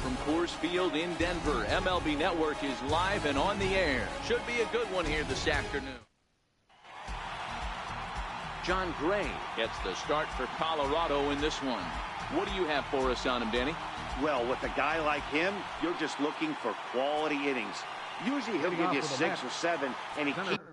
from Coors Field in Denver. MLB Network is live and on the air. Should be a good one here this afternoon. John Gray gets the start for Colorado in this one. What do you have for us on him, Danny? Well, with a guy like him, you're just looking for quality innings. Usually he'll give you 6 or 7, and he keeps...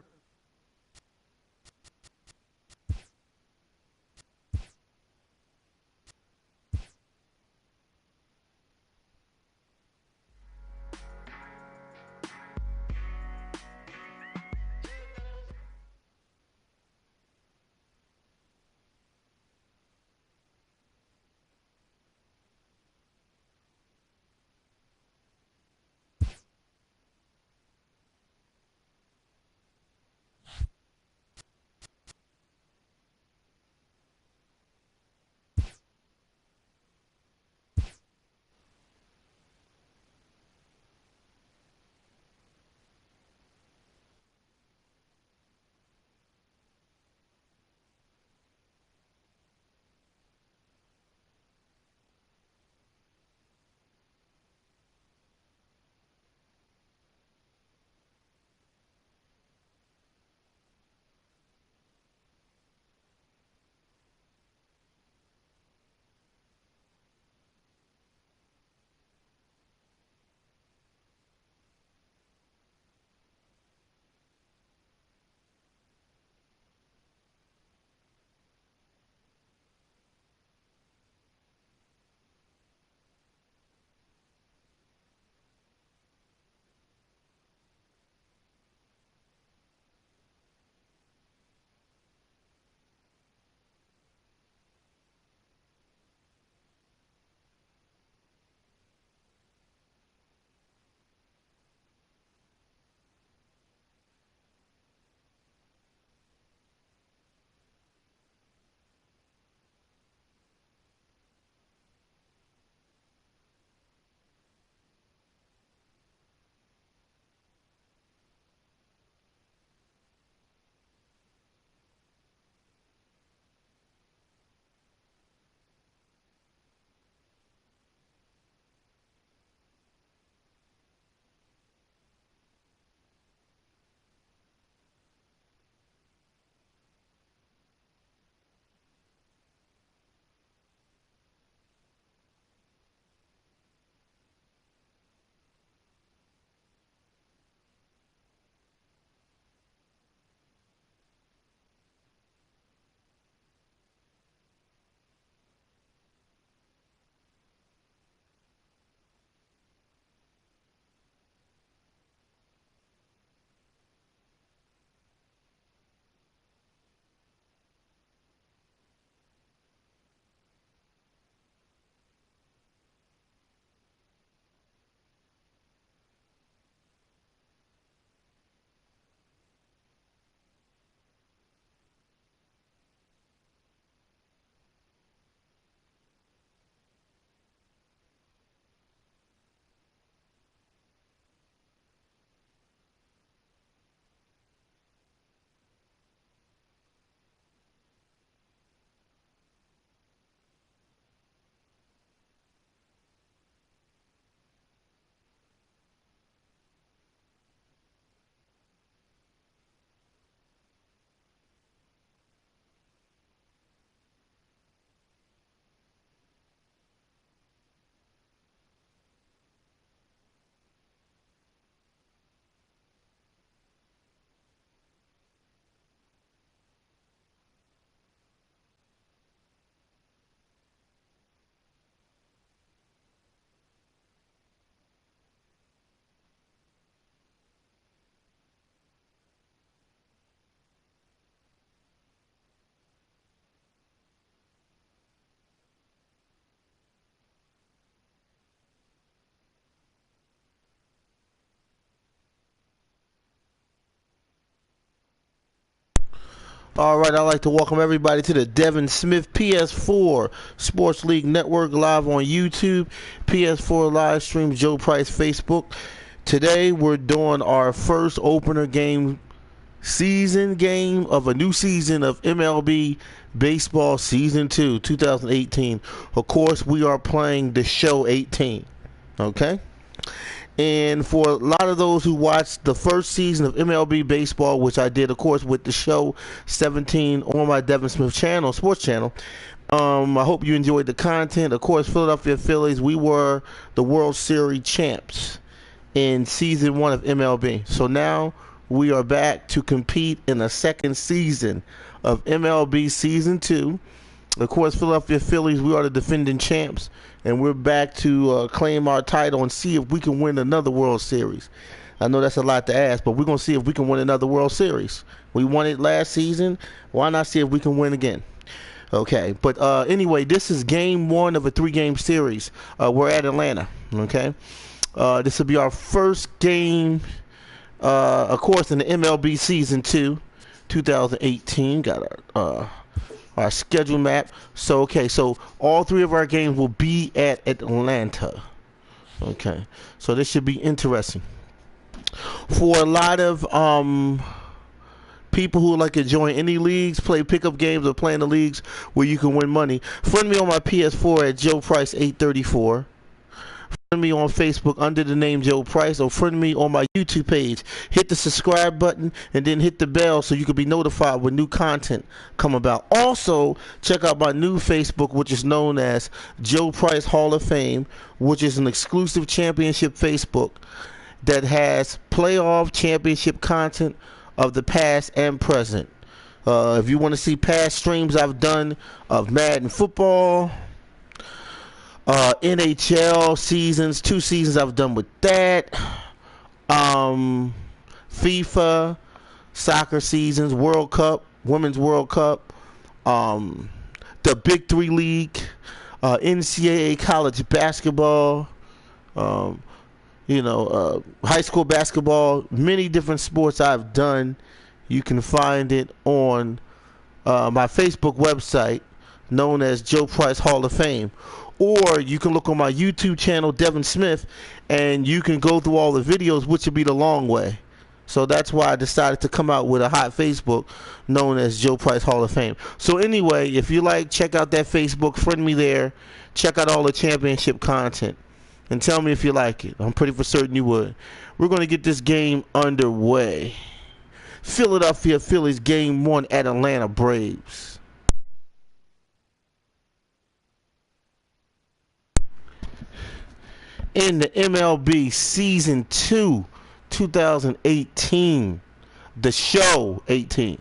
All right, I'd like to welcome everybody to the Devin Smith PS4 Sports League Network live on YouTube, PS4 live stream, Joe Price Facebook. Today we're doing our first opener game, season game of a new season of MLB Baseball Season 2, 2018. Of course, we are playing the show 18. Okay? And for a lot of those who watched the first season of MLB Baseball, which I did, of course, with the show 17 on my Devin Smith channel, sports channel, I hope you enjoyed the content. Of course, Philadelphia Phillies, we were the World Series champs in season 1 of MLB. So now we are back to compete in a second season of MLB season 2. Of course, Philadelphia Phillies, we are the defending champs, and we're back to claim our title and see if we can win another World Series. I know that's a lot to ask, but we're going to see if we can win another World Series. We won it last season. Why not see if we can win again? Okay, but anyway, this is game 1 of a 3-game series. We're at Atlanta, okay? This will be our first game, of course, in the MLB Season 2, 2018. Got our schedule map. So, okay, so all 3 of our games will be at Atlanta. Okay, so this should be interesting. For a lot of people who like to join any leagues, play pickup games, or play in the leagues where you can win money, friend me on my PS4 at Joe Price 834. Friend me on Facebook under the name Joe Price, or friend me on my YouTube page. Hit the subscribe button and then hit the bell so you can be notified when new content come about. Also, check out my new Facebook, which is known as Joe Price Hall of Fame, which is an exclusive championship Facebook that has playoff championship content of the past and present. If you want to see past streams I've done of Madden football, NHL seasons, 2 seasons I've done with that, FIFA, soccer seasons, World Cup, Women's World Cup, the Big 3 League, NCAA college basketball, high school basketball, many different sports I've done. You can find it on my Facebook website known as Joe Price Hall of Fame. Or you can look on my YouTube channel, Devin Smith, and you can go through all the videos, which would be the long way. So that's why I decided to come out with a hot Facebook known as Joe Price Hall of Fame. So anyway, if you like, check out that Facebook, friend me there, check out all the championship content, and tell me if you like it. I'm pretty for certain you would. We're going to get this game underway. Philadelphia Phillies game 1 at Atlanta Braves. In the MLB Season 2, 2018, the show 18.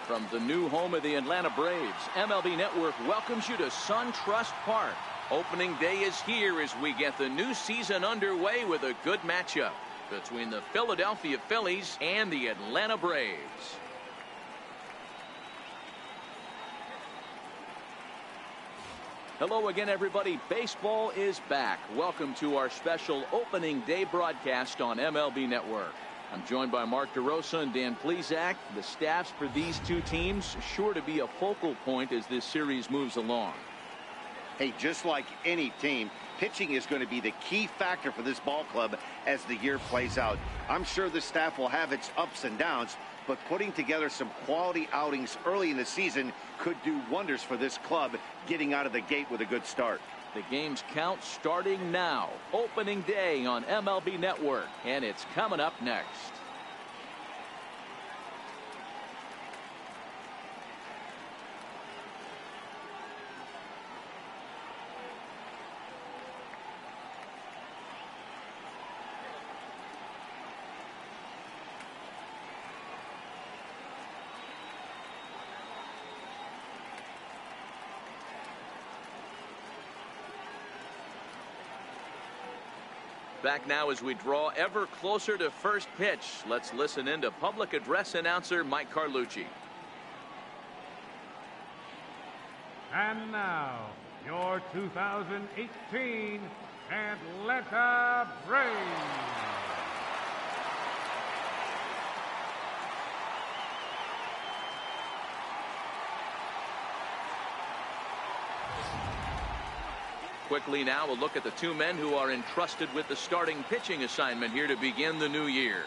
From the new home of the Atlanta Braves, MLB Network welcomes you to SunTrust Park. Opening day is here as we get the new season underway with a good matchup between the Philadelphia Phillies and the Atlanta Braves. Hello again, everybody. Baseball is back. Welcome to our special opening day broadcast on MLB Network. I'm joined by Mark DeRosa and Dan Plesac. The staffs for these two teams sure to be a focal point as this series moves along. Hey, just like any team, pitching is going to be the key factor for this ball club as the year plays out. I'm sure the staff will have its ups and downs, but putting together some quality outings early in the season could do wonders for this club getting out of the gate with a good start. The game's count starting now. Opening day on MLB Network, and it's coming up next. Back now as we draw ever closer to first pitch. Let's listen in to public address announcer Mike Carlucci. And now, your 2018 Atlanta Braves. Quickly now, a look at the two men who are entrusted with the starting pitching assignment here to begin the new year.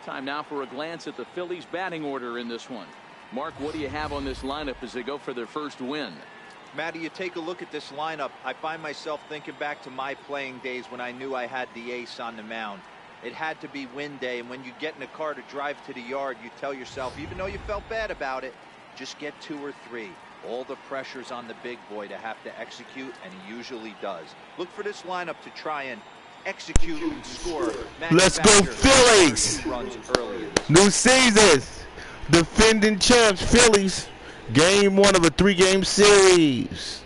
Time now for a glance at the Phillies batting order in this one. Mark, what do you have on this lineup as they go for their first win? Matty, you take a look at this lineup. I find myself thinking back to my playing days when I knew I had the ace on the mound. It had to be win day, and when you get in a car to drive to the yard, you tell yourself, even though you felt bad about it, just get 2 or 3. All the pressure's on the big boy to have to execute, and he usually does. Look for this lineup to try and execute and score. Let's go Phillies! New season, defending champs Phillies. Game 1 of a 3-game series.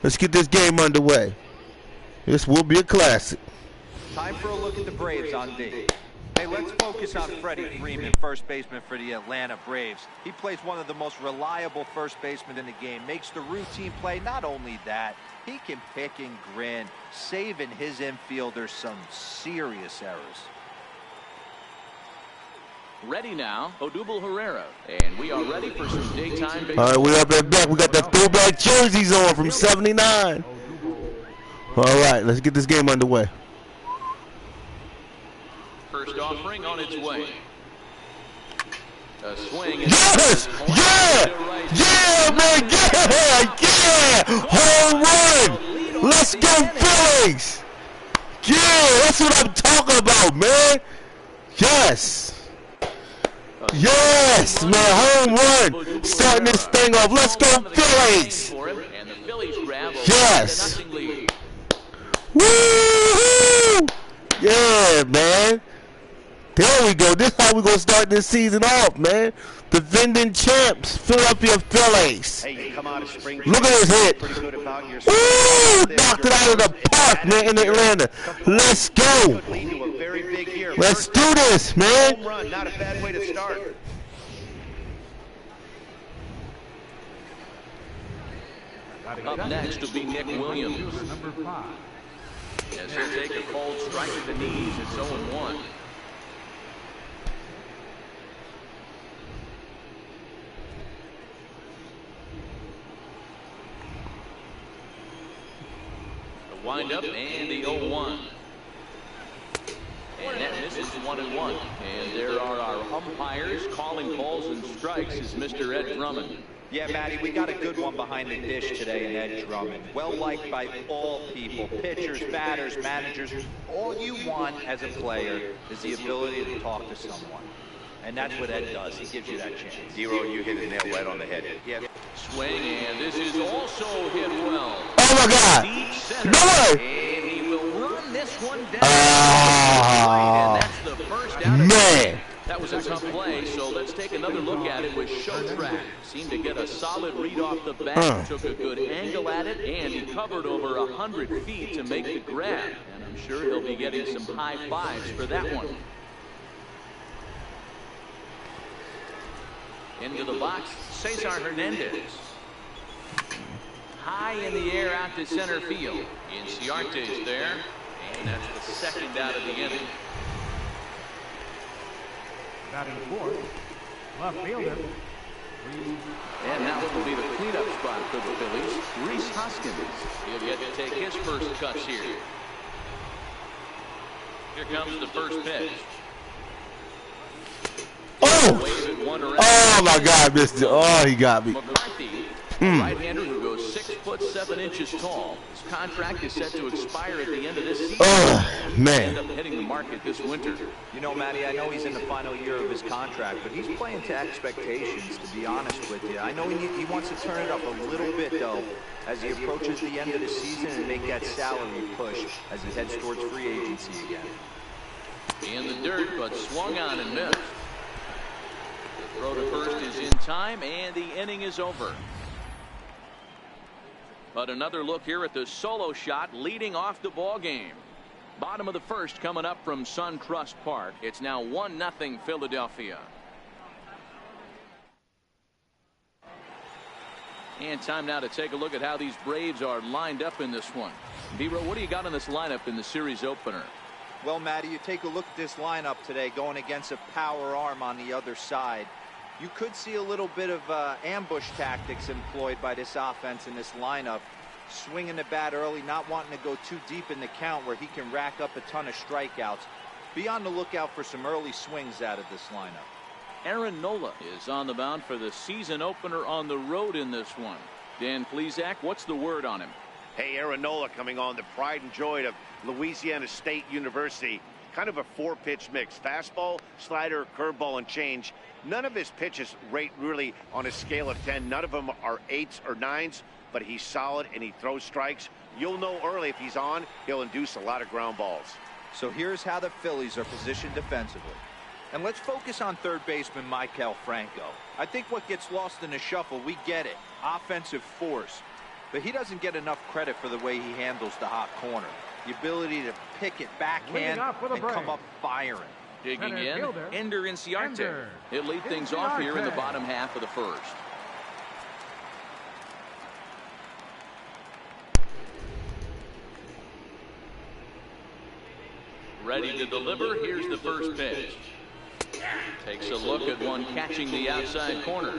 Let's get this game underway. This will be a classic. Time for a look at the Braves on D. Hey, let's focus on Freddie Freeman, first baseman for the Atlanta Braves. He plays one of the most reliable first basemen in the game, makes the routine play. Not only that, he can pick and grin, saving his infielders some serious errors. Ready now, Odubel Herrera, and we are ready for some daytime baseball. All right, we're up at back. We got the throwback jerseys on from '79. All right, let's get this game underway. First offering on its way. A swing. Yes! Yeah! Yeah, man! Yeah! Yeah! Home run! Let's go Phillies! Yeah! That's what I'm talking about, man! Yes! Yes, man! Home run! Starting this thing off. Let's go Phillies! Yes! Woo-hoo! Yeah, man! There we go. This is how we're going to start this season off, man. Defending champs, Philadelphia Phillies. Hey, you come out of spring. Look at his hit. Ooh, knocked it out of the park, man, in Atlanta. Let's go. Let's do this, man. Home run, not a bad way to start. Up next will be Nick Williams. As he'll take a cold strike at the knees, it's 0-1. The windup and the 0-1. And that misses 1-1. And there are our umpires calling balls and strikes is Mr. Ed Drummond. Yeah, Matty, we got a good one behind the dish today in Ed Drummond. Well liked by all people, pitchers, batters, managers. All you want as a player is the ability to talk to someone. And that's what Ed does. He gives you that chance. Zero, you hit a nail right on the head. Yeah. Swing, and this is also hit well. Oh, my God. Deep center. No way. And he will run this one down. a tough play, so let's take another look at it with Show Track. Seemed to get a solid read off the bat, took a good angle at it, and he covered over 100 feet to make the grab. And I'm sure he'll be getting some high fives for that one. Into the box, Cesar Hernandez. High in the air out to center field. Inciarte's there, and that's the second out of the inning. Batting fourth, left fielder. And that one will be the cleanup spot for the Phillies. Rhys Hoskins. He'll get to take his first cuts here. Here comes the first pitch. Oh my God, Mr. Oh, he got me. McCarthy, right-hander who goes 6'7" tall. His contract is set to expire at the end of this season. Oh, man. End up hitting the market this winter. You know, Matty, I know he's in the final year of his contract, but he's playing to expectations, to be honest with you. I know he wants to turn it up a little bit, though, as he approaches the end of the season and make that salary push as he heads towards free agency again. In the dirt, but swung on and missed. The throw to first is in time, and the inning is over. But another look here at the solo shot leading off the ball game. Bottom of the first coming up from SunTrust Park. It's now 1-0 Philadelphia. And time now to take a look at how these Braves are lined up in this one. B-Row, what do you got in this lineup in the series opener? Well, Matty, you take a look at this lineup today going against a power arm on the other side. You could see a little bit of ambush tactics employed by this offense in this lineup. Swinging the bat early, not wanting to go too deep in the count where he can rack up a ton of strikeouts. Be on the lookout for some early swings out of this lineup. Aaron Nola is on the mound for the season opener on the road in this one. Dan Plesac, what's the word on him? Hey, Aaron Nola coming on, the pride and joy of Louisiana State University. Kind of a four-pitch mix. Fastball, slider, curveball, and change. None of his pitches rate really on a scale of 10. None of them are 8s or 9s, but he's solid and he throws strikes. You'll know early if he's on, he'll induce a lot of ground balls. So here's how the Phillies are positioned defensively. And let's focus on third baseman Maikel Franco. I think what gets lost in the shuffle, we get it. Offensive force. But he doesn't get enough credit for the way he handles the hot corner. The ability to pick it backhand and come up firing. Digging in, Ender Inciarte. He'll lead things off here in the bottom half of the first. Ready to deliver. Here's the first pitch. Takes a look at one catching the outside corner.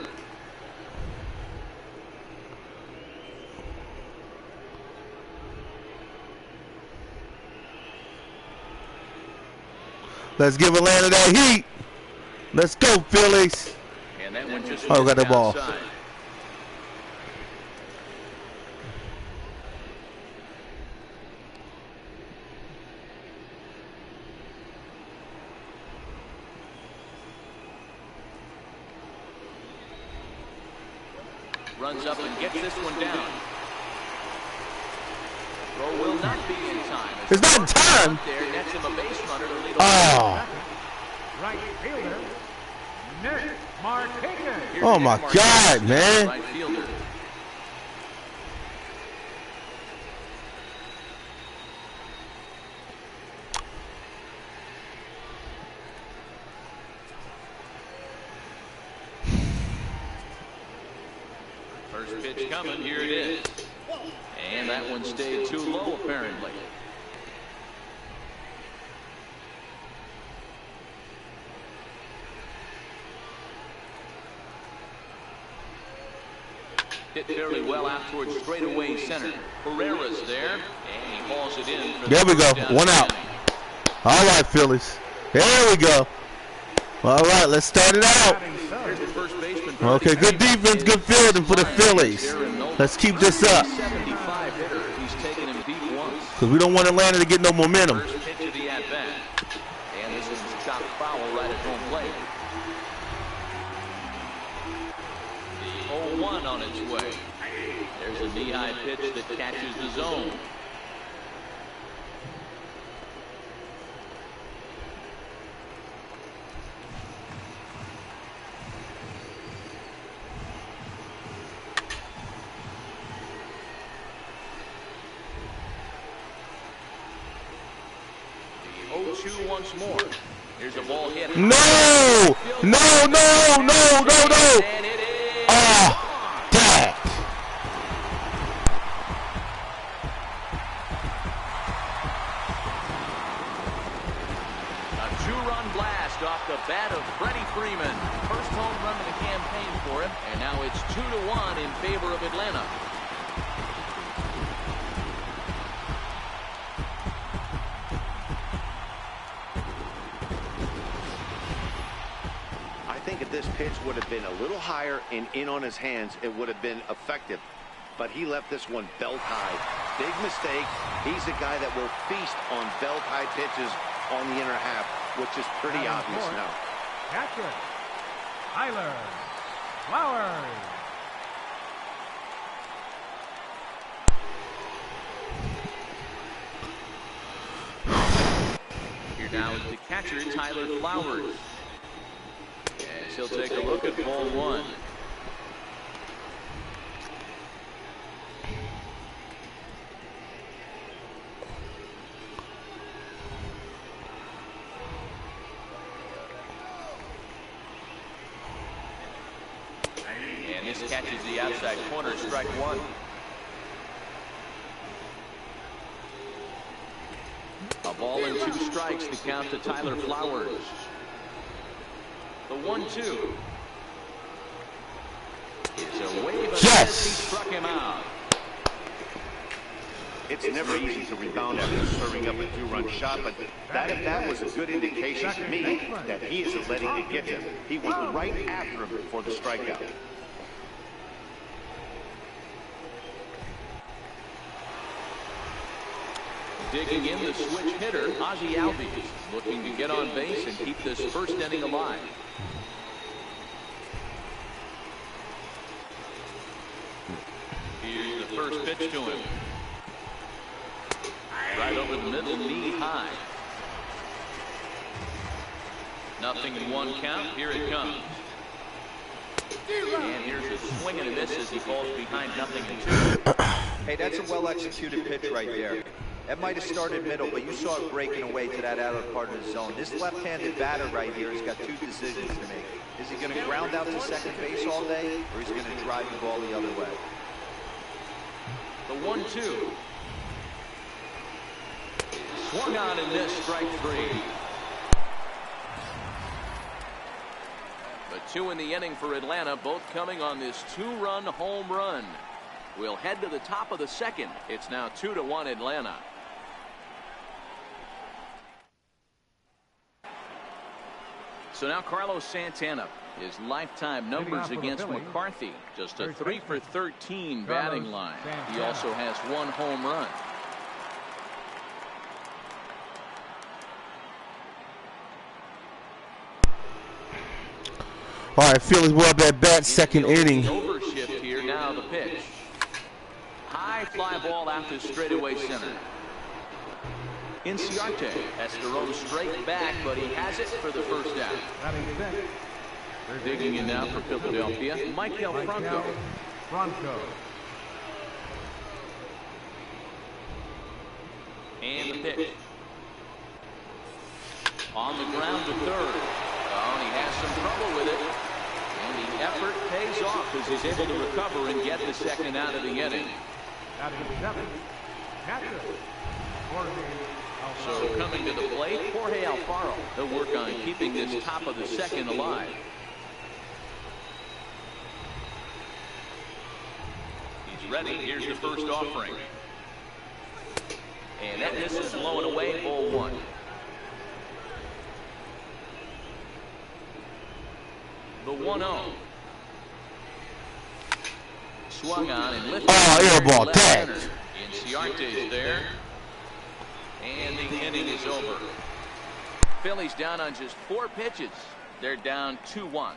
Let's give Atlanta that heat. Let's go, Phillies. And that one just got the ball. Outside. Runs up and gets this one down. Throw will not be in time. It's not in time. There, nets him a base runner to lead off. Right fielder, Nick Martinez. Oh my God, man. Right fielder. First pitch coming. Here it is. And that one stayed too low, apparently. Hit fairly well out towards straightaway center. Pereira's there, and he hauls it in. There we go. One out. All right, Phillies. There we go. All right, let's start it out. Here's the first baseman. Okay, good defense, good fielding for the Phillies. Let's keep this up. 75 hitter. He's taken him deep once. Because we don't want Atlanta to get no momentum. First pitch of the at-bat. And this is chopped foul right at home plate. The 0-1 on its way. There's a knee-high pitch that catches the zone. 0-2 once more. Here's a ball hit. No! No, no, no, no, no! And it is. Ah, that. A two-run blast off the bat of Freddie Freeman. First home run of the campaign for him, and now it's 2-1 in favor of Atlanta. I think if this pitch would have been a little higher and in on his hands, it would have been effective. But he left this one belt high. Big mistake. He's a guy that will feast on belt high pitches on the inner half, which is pretty obvious now. Catcher, Tyler Flowers. Here now is the catcher, Tyler Flowers. As he'll take a look at ball one. And this catches the outside corner, strike one. A ball and 2 strikes to count to Tyler Flowers. The 1-2. It's a wave of Yes! He struck him out. It's never easy to rebound after serving up a 2-run shot, but that was a good indication to me that he isn't letting it get to him. He went right after him for the strikeout. Digging in the switch hitter, Ozzie Albies, looking to get on base and keep this first inning alive. Here's the first pitch to him. Right over the middle, knee high. Nothing in 1 count. Here it comes. And here's a swing and a miss as he falls behind 0-2. Hey, that's a well-executed pitch right there. That might have started middle, but you saw it breaking away to that outer part of the zone. This left-handed batter right here has got 2 decisions to make. Is he going to ground out to second base all day, or is he going to drive the ball the other way? The 1-2. Swung on and missed, strike 3. But 2 in the inning for Atlanta, both coming on this 2-run home run. We'll head to the top of the second. It's now 2-1 Atlanta. So now Carlos Santana, his lifetime numbers against McCarthy, just a 3 for 13 batting line. He also has 1 home run. All right, Phillies were up at bat, second inning. Overshift here, now the pitch. High fly ball out to straightaway center. Inciarte has to roam straight back, but he has it for the first out. Digging in now for Philadelphia, Michael Franco. And the pitch. On the ground to third. Oh, and he has some trouble with it. And the effort pays off as he's able to recover and get the second out of the inning. So coming to the plate, Jorge Alfaro. They'll work on keeping this top of the second alive. He's ready. Here's the first offering. And that miss is blown away, ball 1. The 1-0. Swung on and lifted. Oh, air ball, tag. Inciarte's there. And the inning is over. Phillies down on just 4 pitches. They're down 2-1.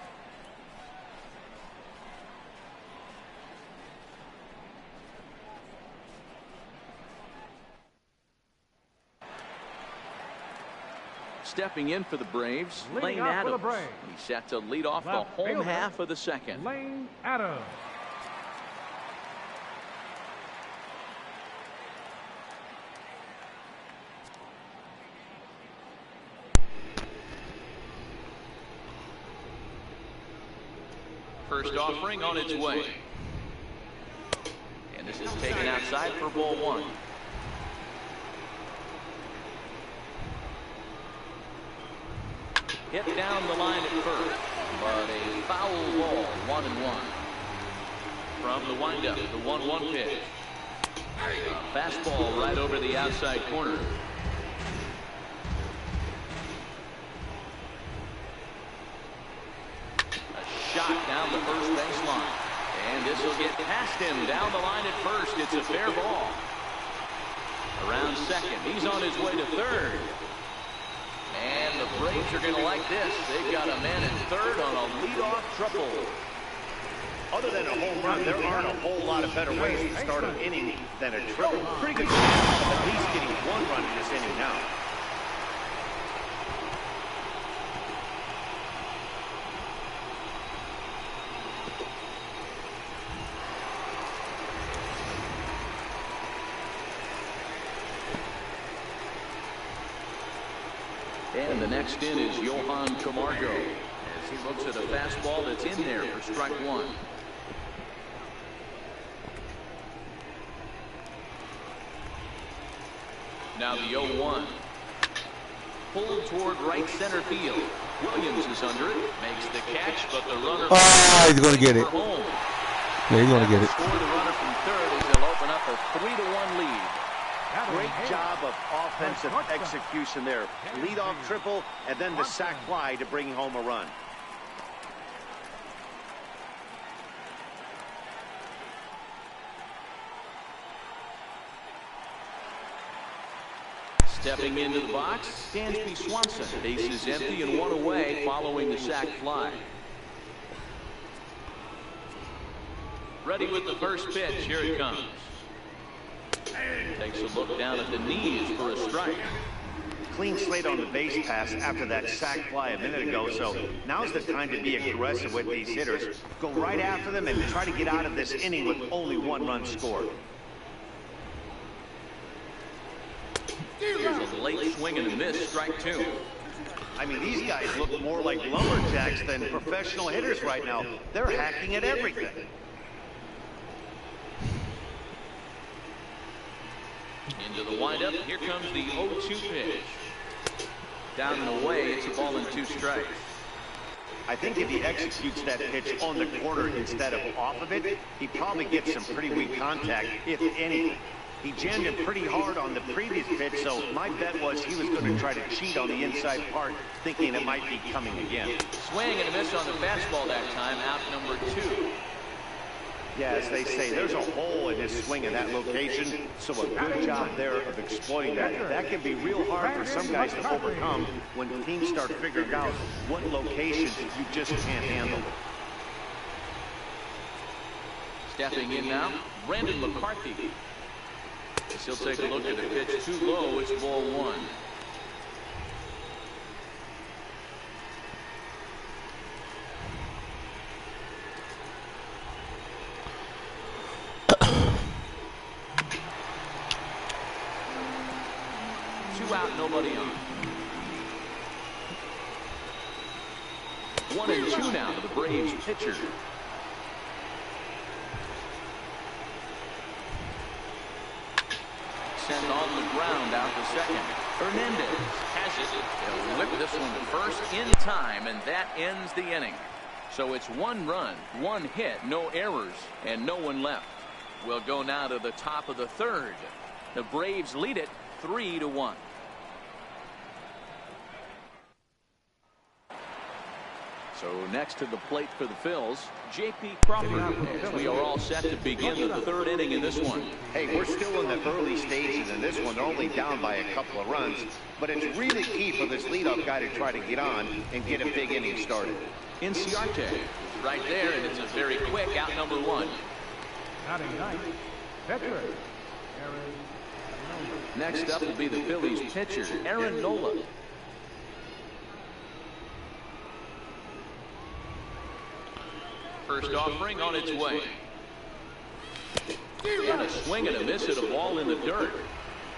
Stepping in for the Braves, Lane Adams. He's set to lead off the home half of the second. Lane Adams. First offering on its way. And this is taken outside for ball one. Hit down the line at first, but a foul ball, 1-1. From the windup, the 1-1 pitch. A fastball right over the outside corner. A shot down the first baseline. And this will get past him down the line at first. It's a fair ball. Around second, he's on his way to third. And the Braves are going to like this. They've got a man at third on a leadoff triple. Other than a home run, there aren't a whole lot of better ways to start an inning than a triple. Pretty good chance of at least getting one run in this inning now. And the next in is Johan Camargo as he looks at a fastball that's in there for strike one. Now the 0-1. Pulled toward right center field. Williams is under it, makes the catch, but the runner... Oh, he's going to get it. Home. Yeah, he's going to get it. Score the runner from third as they'll open up a 3-1 lead. Great job of offensive execution there. Leadoff triple and then the sac fly to bring home a run. Stepping into the box, Dansby Swanson. Base is empty and one away following the sac fly. Ready with the first pitch. Here it comes. Takes a look down at the knees for a strike. Clean slate on the base pass after that sac fly a minute ago, so now's the time to be aggressive with these hitters. Go right after them and try to get out of this inning with only one run scored. Here's a late swing and a miss, strike two. I mean, these guys look more like lumberjacks than professional hitters right now. They're hacking at everything. Into the windup. Here comes the 0-2 pitch. Down and away. It's a ball and two strikes. I think if he executes that pitch on the corner instead of off of it, he probably gets some pretty weak contact, if anything. He jammed it pretty hard on the previous pitch, so my bet was he was going to try to cheat on the inside part, thinking it might be coming again. Swing and a miss on the fastball that time. Out number two. Yeah, as they say, there's a hole in his swing in that location, so a good job there of exploiting that. That can be real hard for some guys to overcome when teams start figuring out what locations you just can't handle. Stepping in now, Brandon McCarthy. As he'll take a look at the pitch too low. It's ball one. Two out, nobody on. 1-2 now to the Braves pitcher. Sent on the ground out to second. Hernandez has it. They'll whip this one to first in time, and that ends the inning. So it's one run, one hit, no errors, and no one left. We'll go now to the top of the third. The Braves lead it 3-1. So next to the plate for the Phils, J.P. Crawford. As we are all set to begin the third inning in this one. Hey, we're still in the early stages in this one, only down by a couple of runs. But it's really key for this leadoff guy to try to get on and get a big inning started. Inciarte right there, and it's a very quick out number one. Next up will be the Phillies pitcher, Aaron Nola. First offering on its way. And a swing and a miss at a ball in the dirt.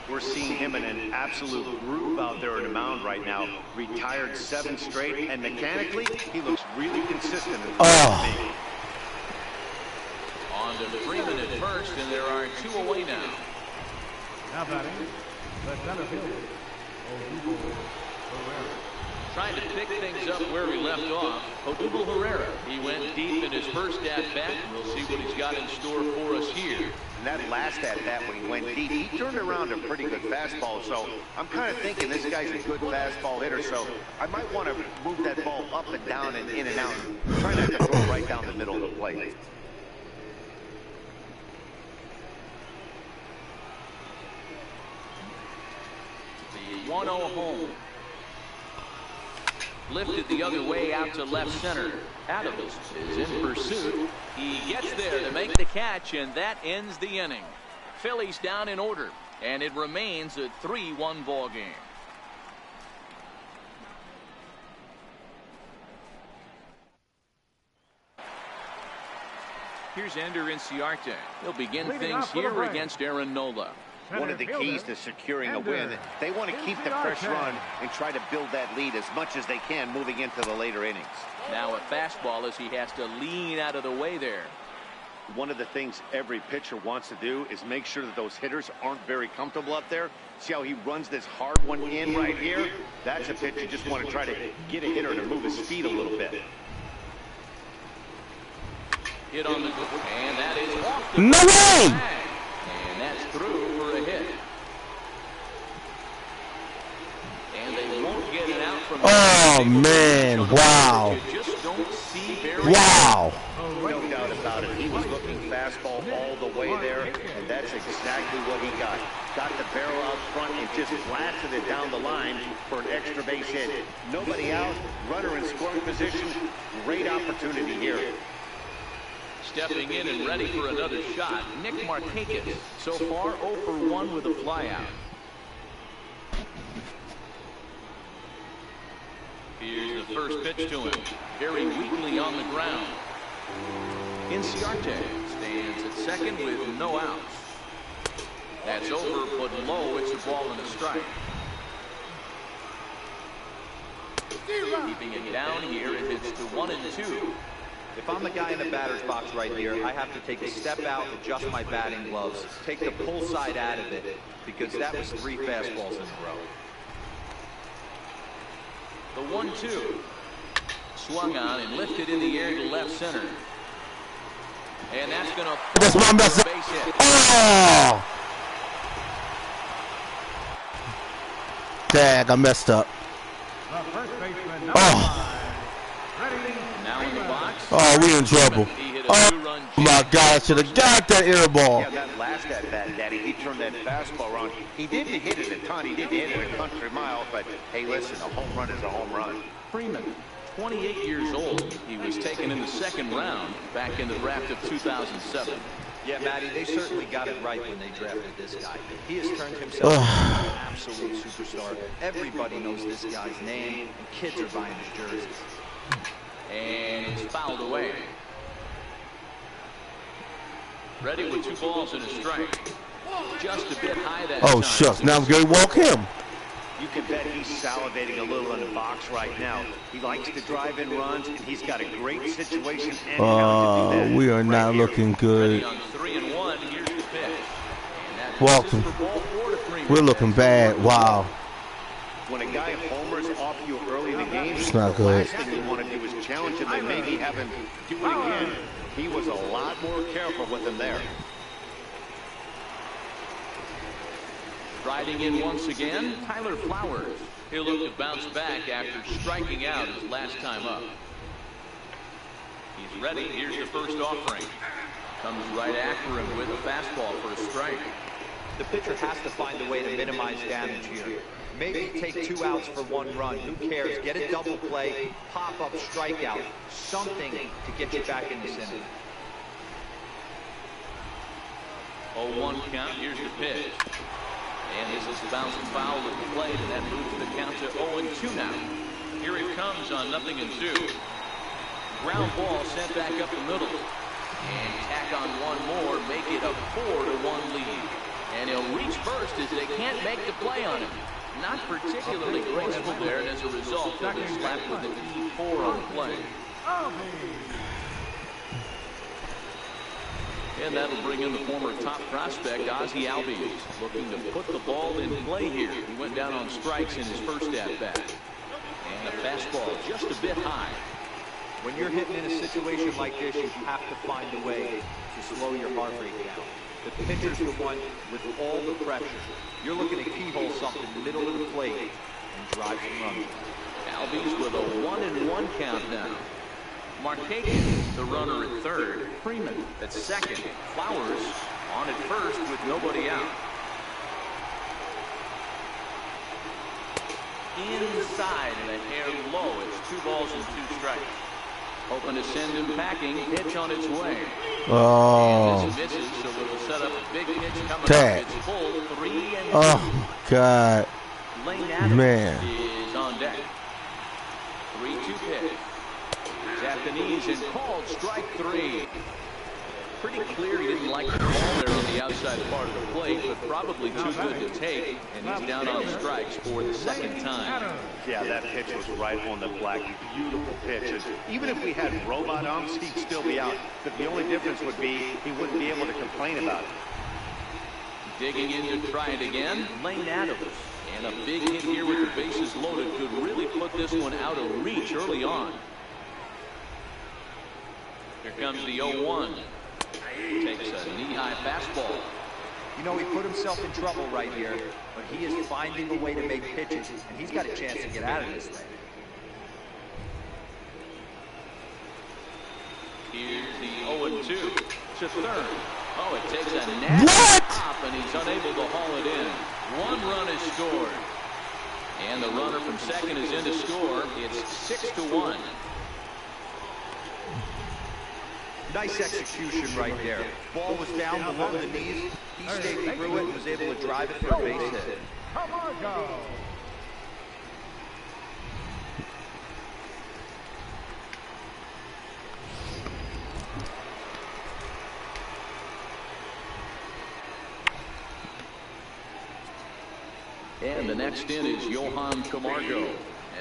We're seeing him in an absolute groove out there in the mound right now. Retired 7 straight, and mechanically, he looks really consistent. On to Freeman at first, and there are 2 away now. Now batting, the center fielder, Trying to pick things up where he left off, Odubel Herrera. He went deep in his first at-bat. We'll see what he's got in store for us here. And that last at-bat when he went deep, he turned around a pretty good fastball. So I'm kind of thinking this guy's a good fastball hitter. So I might want to move that ball up and down and in and out. Try not to throw it right down the middle of the plate. The 1-0 home. Lifted the other way out to left center. Adams is in pursuit. He gets there to make the catch, and that ends the inning. Phillies down in order, and it remains a 3-1 ball game. Here's Ender Inciarte. He'll begin things here against Aaron Nola. One of the keys to securing a win, they want to keep the pressure on and try to build that lead as much as they can moving into the later innings. Now a fastball as he has to lean out of the way there. One of the things every pitcher wants to do is make sure that those hitters aren't very comfortable up there. See how he runs this hard one in right here? That's a pitch you just want to try to get a hitter to move his feet a little bit. Hit on the and that is off the No way! And that's through for a hit. And they won't get it out from Oh man, wow. You just don't see very Wow. No doubt about it. He was looking fastball all the way there, and that's exactly what he got. Got the barrel out front and just blasted it down the line for an extra base hit. Nobody out, runner in scoring position. Great opportunity here. Stepping in and ready for another shot, Nick Markakis. So far 0 for 1 with a flyout. Here's the first pitch to him. Very weakly on the ground. Inciarte stands at second with no outs. That's over, but low. It's a ball and a strike. Keeping it down here, it hits to 1 and 2. If I'm the guy in the batter's box right here, I have to take a step out, adjust my batting gloves, take the pull side out of it, because that was 3 fastballs in a row. The 1-2. Swung on and lifted in the air to left center. And that's going to That's my message. base hit. Oh! Dag, I messed up. the first baseman, number Oh. 5, ready, Now in the box. Oh, we in trouble. He hit a Oh two-run my God, I should have got that air ball. Yeah, that last at-bat, Daddy, he turned that fastball around. He didn't hit it a ton. He didn't hit it a country mile, but hey, listen, a home run is a home run. Freeman, 28 years old. He was taken in the second round back in the draft of 2007. Yeah, Matty, they certainly got it right when they drafted this guy. He has turned himself into an absolute superstar. Everybody knows this guy's name, and kids are buying his jerseys. And it's fouled away. Ready with 2 balls and a strike. Just a bit high that Oh time. shucks, now I'm going to walk him. You can bet he's salivating a little in the box right now. He likes to drive in runs, and he's got a great situation and talent to do that. We are right not here. looking Ready good. on 3-1. Here's the pitch. And that Walked misses him. for ball 4 to Freeman. We're looking bad. Wow. When a guy homers off you early in the game, It's not the good. last thing you want to do is challenge him and maybe have him do it again. He was a lot more careful with him there. Riding in once again, Tyler Flowers. He'll look to bounce back after striking out his last time up. He's ready. Here's the first offering. Comes right after him with a fastball for a strike. The pitcher has to find a way to minimize damage here. Maybe take 2 outs for 1 run. Who cares? Get a double play, pop up, strikeout, something to get you back in this inning. 0-1 count. Here's the pitch. And this is the bouncing foul of the plate, and that moves the count to 0-2 now. Here it comes on 0-2. Ground ball sent back up the middle. And tack on 1 more, make it a 4-1 lead. And he'll reach first as they can't make the play on him. Not particularly graceful there, and as a result, they'll be slapped with an E4 on the play. And that'll bring in the former top prospect, Ozzie Albies, looking to put the ball in play here. He went down on strikes in his first at-bat. And a fastball just a bit high. When you're hitting in a situation like this, you have to find a way to slow your heart rate down. The pitcher's the one with all the pressure. You're looking to keyhole something in the middle of the plate and drive some runs. Albies with a 1-1 count now. Markakis, the runner at third. Freeman at second. Flowers on at first with nobody out. Inside and a hair low. It's 2 balls and 2 strikes. Hoping to send him packing. Pitch on its way. Oh. And this misses, so it'll set up a big pitch coming Tag. up. It's full 3-2. Oh my God. Lane Adams Man. is on deck. 3-2 pitch. He's at the knees and called strike 3. Pretty clear he didn't like the ball there on the outside part of the plate, but probably too good to take, and he's down on strikes for the second time. Yeah, that pitch was right on the black. Beautiful pitch. And even if we had robot umps, he'd still be out. But the only difference would be he wouldn't be able to complain about it. Digging in to try it again, Lane Adams. And a big hit here with the bases loaded could really put this one out of reach early on. Here comes the 0-1. Takes a knee-high fastball. You know, he put himself in trouble right here, but he is finding a way to make pitches, and he's got a chance to get out of this thing. Here's the 0-2 to third. Oh, it takes a nasty pop, and he's unable to haul it in. 1 run is scored. And the runner from second is in to score. It's 6-1. Nice execution right there. Ball was down below the knees. He stayed through it and was able to drive it for a base hit. Come on, go. And the next in is Johan Camargo,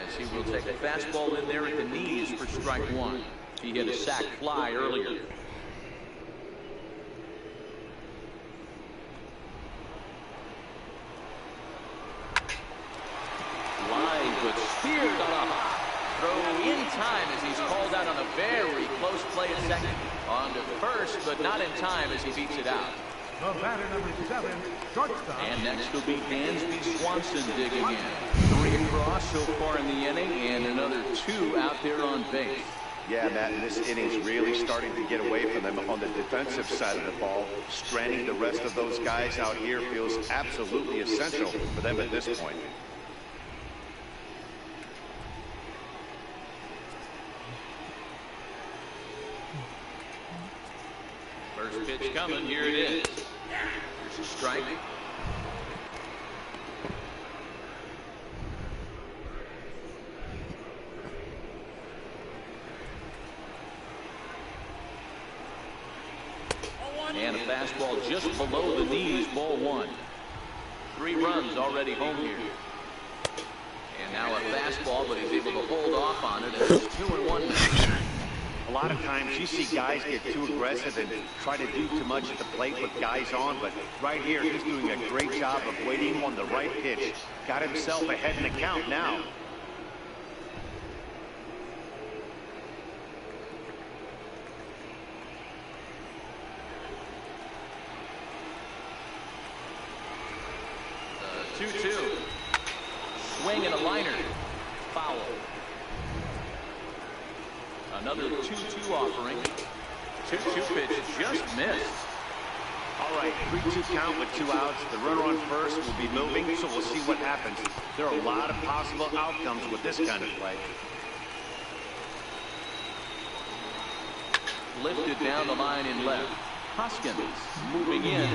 as he will take a fastball in there at the knees for strike 1. He hit a sac fly earlier. Line, but speared on a hop. Throw in time as he's called out on a very close play at second. On to first, but not in time as he beats it out. The batter, number 7, shortstop. And next will be Dansby Swanson digging in. 3 across so far in the inning, and another 2 out there on base. Yeah, Matt, and this inning's really starting to get away from them on the defensive side of the ball. Stranding the rest of those guys out here feels absolutely essential for them at this point. First pitch coming. Here it is. Here's a strike. And a fastball just below the knees, ball 1. 3 runs already home here. And now a fastball, but he's able to hold off on it, and it's 2-1. A lot of times you see guys get too aggressive and try to do too much at the plate with guys on, but right here he's doing a great job of waiting on the right pitch. Got himself ahead in the count now. The 2-2. Swing and a liner. Foul. Another 2-2 offering. 2-2 pitch just missed. All right, 3-2 count with 2 outs. The runner on first will be moving, so we'll see what happens. There are a lot of possible outcomes with this kind of play. Lifted down the line in left. Hoskins moving in.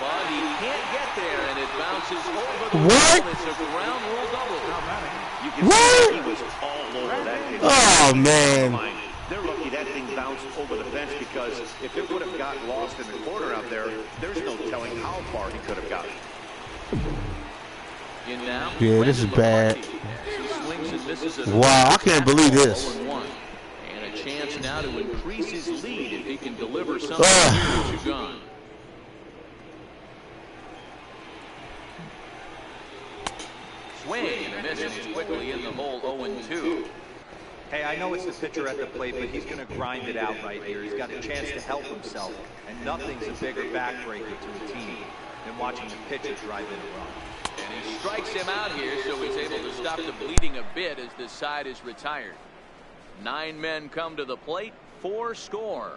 But he can't get there, and it bounces over the wall. It's a ground rule double. You can see he was all over that pitch. Oh, man. They're lucky that thing bounced over the fence, because if it would have got lost in the corner out there, there's no telling how far he could have gotten. In now, Yeah, this is bad. He swings and misses it. Wow, I can't believe this. 0-1. And a chance now to increase his lead if he can deliver something here to gone. Swing and misses quickly in the hole. 0-2. Hey, I know it's the pitcher at the plate, but he's going to grind it out right here. He's got a chance to help himself, and nothing's a bigger backbreaker to a team than watching the pitcher drive in a run. And he strikes him out here, so he's able to stop the bleeding a bit as this side is retired. 9 men come to the plate, 4 score.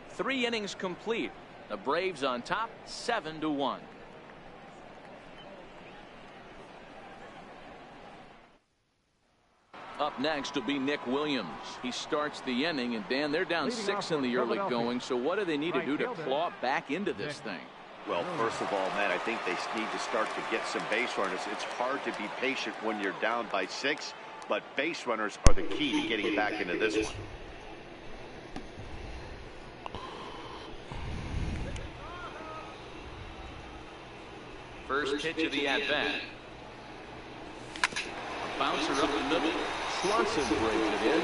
3 innings complete. The Braves on top, 7-1. Up next will be Nick Williams. He starts the inning, and Dan, they're down 6 in the early going, so what do they need to do to claw back into this thing? Well, first of all, Matt, I think they need to start to get some base runners. It's hard to be patient when you're down by 6, but base runners are the key to getting back into this one. First pitch of the at-bat. Bouncer up the middle. Swanson brings it in.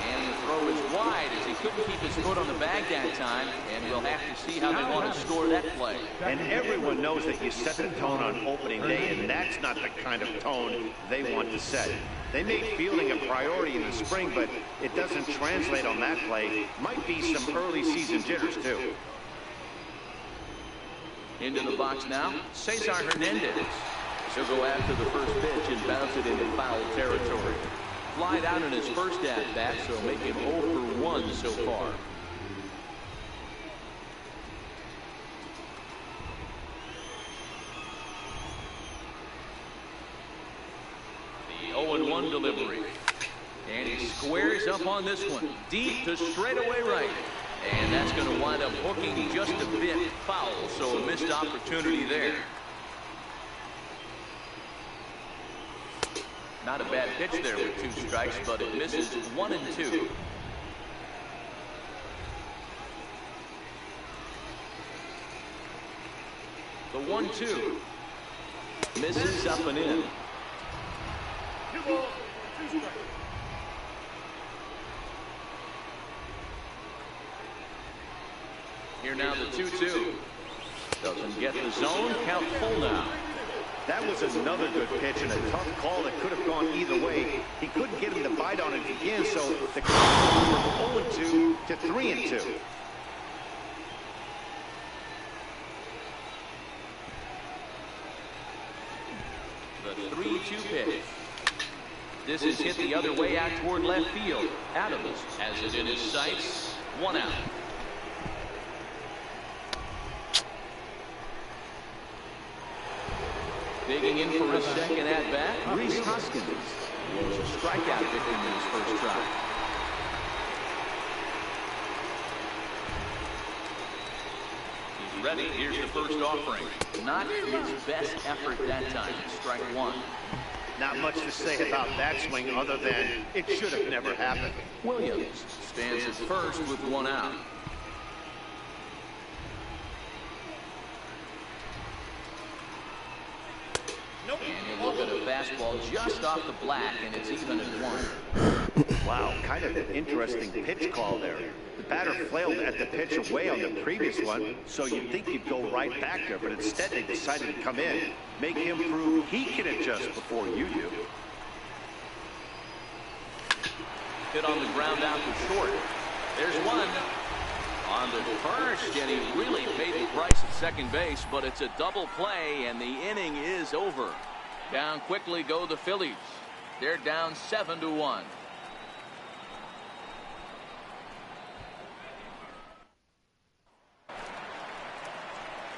And the throw is wide as he couldn't keep his foot on the bag that time. And we'll have to see how they want to score that play. And everyone knows that you set the tone on opening day, and that's not the kind of tone they want to set. They made fielding a priority in the spring, but it doesn't translate on that play. Might be some early season jitters, too. Into the box now, Cesar Hernandez. He'll go after the first pitch and bounce it into foul territory. Flied out in his first at-bat, so make him 0 for 1 so far. The 0-1 delivery. And he squares up on this one. Deep to straightaway right. And that's going to wind up hooking just a bit foul, so a missed opportunity there. Not a bad pitch there with 2 strikes, but it misses 1 and 2. The 1-2 misses up and in. Here now the 2-2. Doesn't get the zone. Count full now. That was another good pitch and a tough call that could have gone either way. He couldn't get him to bite on it again, so the count went from 0-2 to 3-2. The 3-2 pitch. This is hit the other way out toward left field. Adams has it in his sights. 1 out. Digging in for his second at-bat, Rhys Hoskins. He was a strikeout victim in his first try. He's ready. Here's the first offering. Not his best effort that time. Strike 1. Not much to say about that swing other than it should have never happened. Williams stands at first with 1 out. And you look at a fastball just off the black, and it's even at 1. Wow, kind of an interesting pitch call there. The batter flailed at the pitch away on the previous one, so you'd think he'd go right back there, but instead they decided to come in, make him prove he can adjust before you do. Hit on the ground out to short. There's 1. On the first, and he really paid the price at second base, but it's a double play, and the inning is over. Down quickly go the Phillies. They're down 7-1.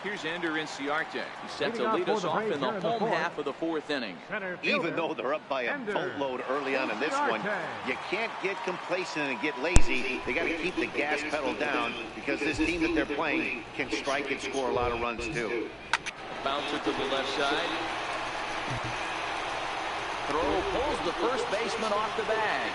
Here's Ender Inciarte. He set to lead us off in the home half of the 4th inning. Even though they're up by a boatload early on in this one, you can't get complacent and get lazy. They got to keep the gas pedal down because this team that they're playing can strike and score a lot of runs too. Bouncer to the left side. Throw pulls the first baseman off the bag.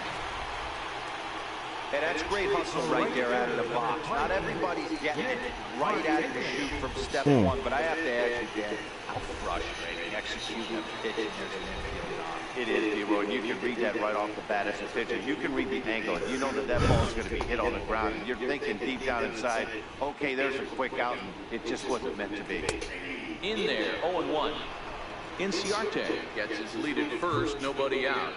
Hey, that's great hustle right there out of the box. Not everybody's getting it right out of the chute from step 1, but I have to ask you, Dan, how frustrating executing a pitch and there's an infield on. It is, D-Roy, and you can read that right off the bat as a pitcher. You can read the angle. You know that ball is going to be hit on the ground. And you're thinking deep down inside, okay, there's a quick out, and it just wasn't meant to be. In there, 0-1. Inciarte gets his lead at first, nobody out.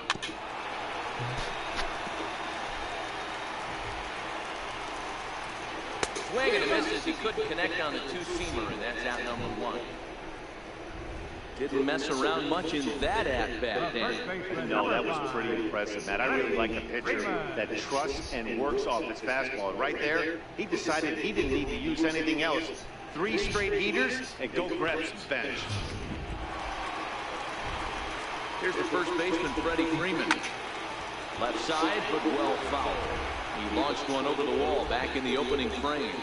Swing and a miss as he couldn't connect on the two-seamer, and that's out number 1. Didn't mess around much in that at-bat, Dan. No, that was pretty impressive, Matt. I really like a pitcher that trusts and works off his fastball. Right there, he decided he didn't need to use anything else. 3 straight heaters, and go grab some bench. Here's the first baseman, Freddie Freeman. Left side, but well fouled. He launched one over the wall back in the opening frame.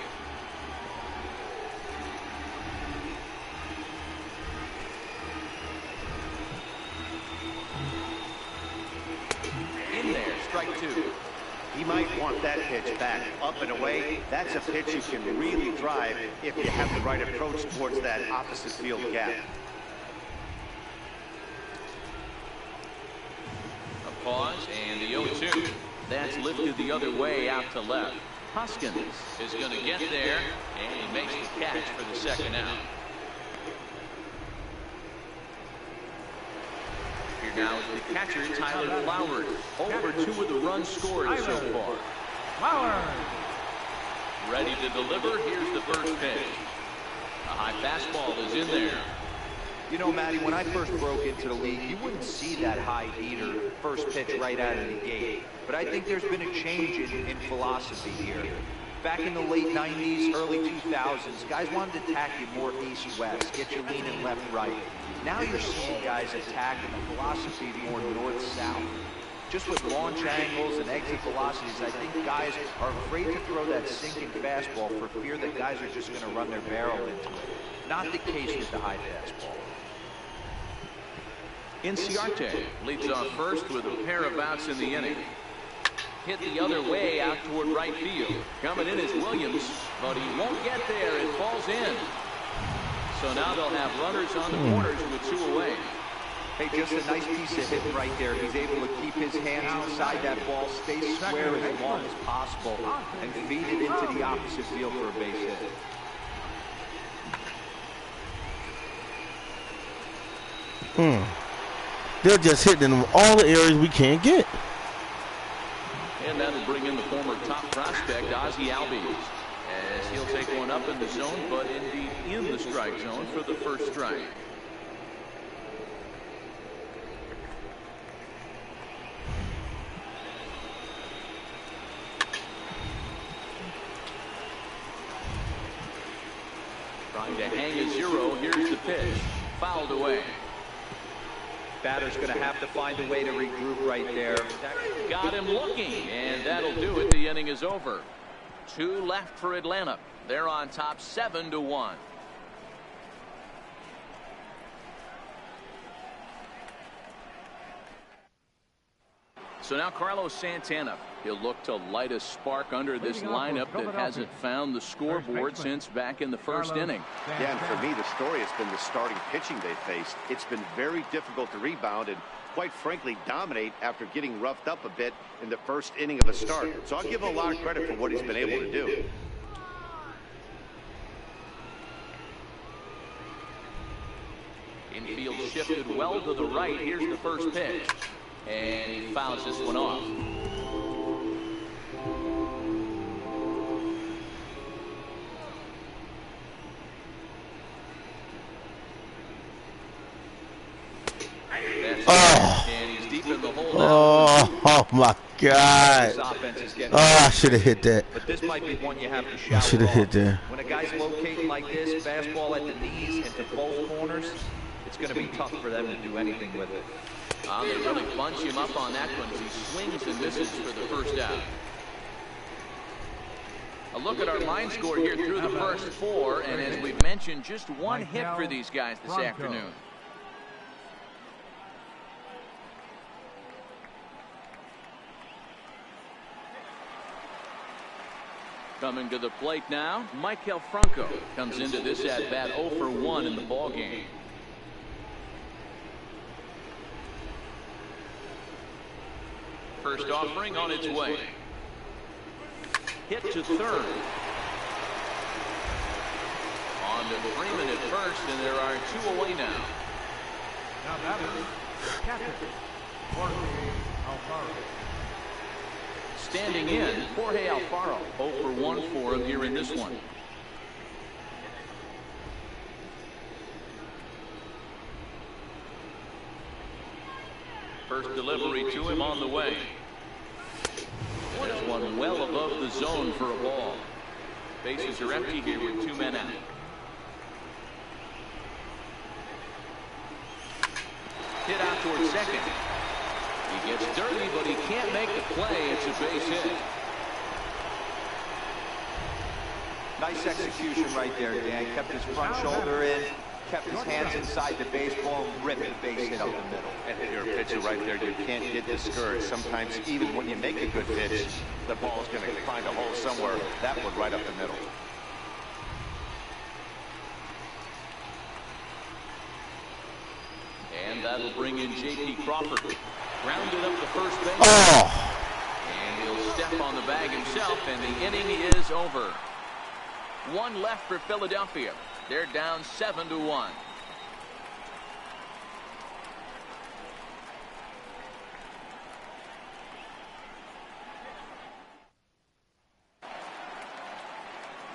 In there, strike 2. He might want that pitch back, up and away. That's a pitch you can really drive if you have the right approach towards that opposite field gap. A pause, and the 0-2. That's lifted the other way out to left. Hoskins is going to get there, and he makes the catch for the second out. Here now is the catcher, Tyler Flowers. 0-2 with the runs scored so far. Flowers. Ready to deliver. Here's the first pitch. A high fastball is in there. You know, Matty, when I first broke into the league, you wouldn't see that high heater first pitch right out of the gate. But I think there's been a change in philosophy here. Back in the late 90s, early 2000s, guys wanted to attack you more east-west, get you leaning left-right. Now you're seeing guys attacking the philosophy more north-south. Just with launch angles and exit velocities, I think guys are afraid to throw that sinking fastball for fear that guys are just going to run their barrel into it. Not the case with the high fastball. Inciarte leads off first with a pair of outs in the inning. Hit the other way out toward right field. Coming in is Williams, but he won't get there. It falls in. So now they'll have runners on the corners with 2 away. Hey, just a nice piece of hitting right there. He's able to keep his hands inside that ball, stay square as long as possible, and feed it into the opposite field for a base hit. They're just hitting in all the areas we can't get. And that'll bring in the former top prospect, Ozzie Albies, as he'll take one up in the zone, but indeed in the strike zone for the first strike. Trying to hang a 0. Here's the pitch. Fouled away. Batter's going to have to find a way to regroup right there. Got him looking, and that'll do it. The inning is over. 2 left for Atlanta. They're on top 7-1. So now Carlos Santana. He'll look to light a spark under this lineup that hasn't found the scoreboard since back in the first inning. Yeah, and for me, the story has been the starting pitching they faced. It's been very difficult to rebound and, quite frankly, dominate after getting roughed up a bit in the first inning of a start. So I'll give him a lot of credit for what he's been able to do. Infield shifted well to the right. Here's the first pitch. And he fouls this one off. And he's deep in the hole now. Oh my God. I should have hit that. But this might be one you have to shout. I should have hit that. When a guy's locating like this, fastball at the knees into both corners, it's going to be tough for them to do anything with it. They really bunch him up on that one. He swings and misses for the first out. A look at our line score here through the first 4, and as we've mentioned, just 1 hit for these guys this afternoon. Coming to the plate now, Maikel Franco comes into this at-bat 0 for 1 in the ballgame. First offering on its way. Hit to third. On to Freeman at first, and there are 2 away now. Now that is catcher, Jorge Alfaro. Standing in, Jorge Alfaro. 0 for 1 for him here in this one. First delivery to him on the way. There's one well above the zone for a ball. Bases are empty here with 2 men out. Hit out towards second. He gets dirty, but he can't make the play. It's a base hit. Nice execution right there, Dan. Kept his front shoulder in, kept his hands inside the baseball, ripped the base hit up the middle. And if you're a pitcher right there, you can't get discouraged. Sometimes even when you make a good pitch, the ball's going to find a hole somewhere. That one right up the middle. And that'll bring in J.P. Crawford. Grounded up the first base. Oh! And he'll step on the bag himself, and the inning is over. 1 left for Philadelphia. They're down 7-1.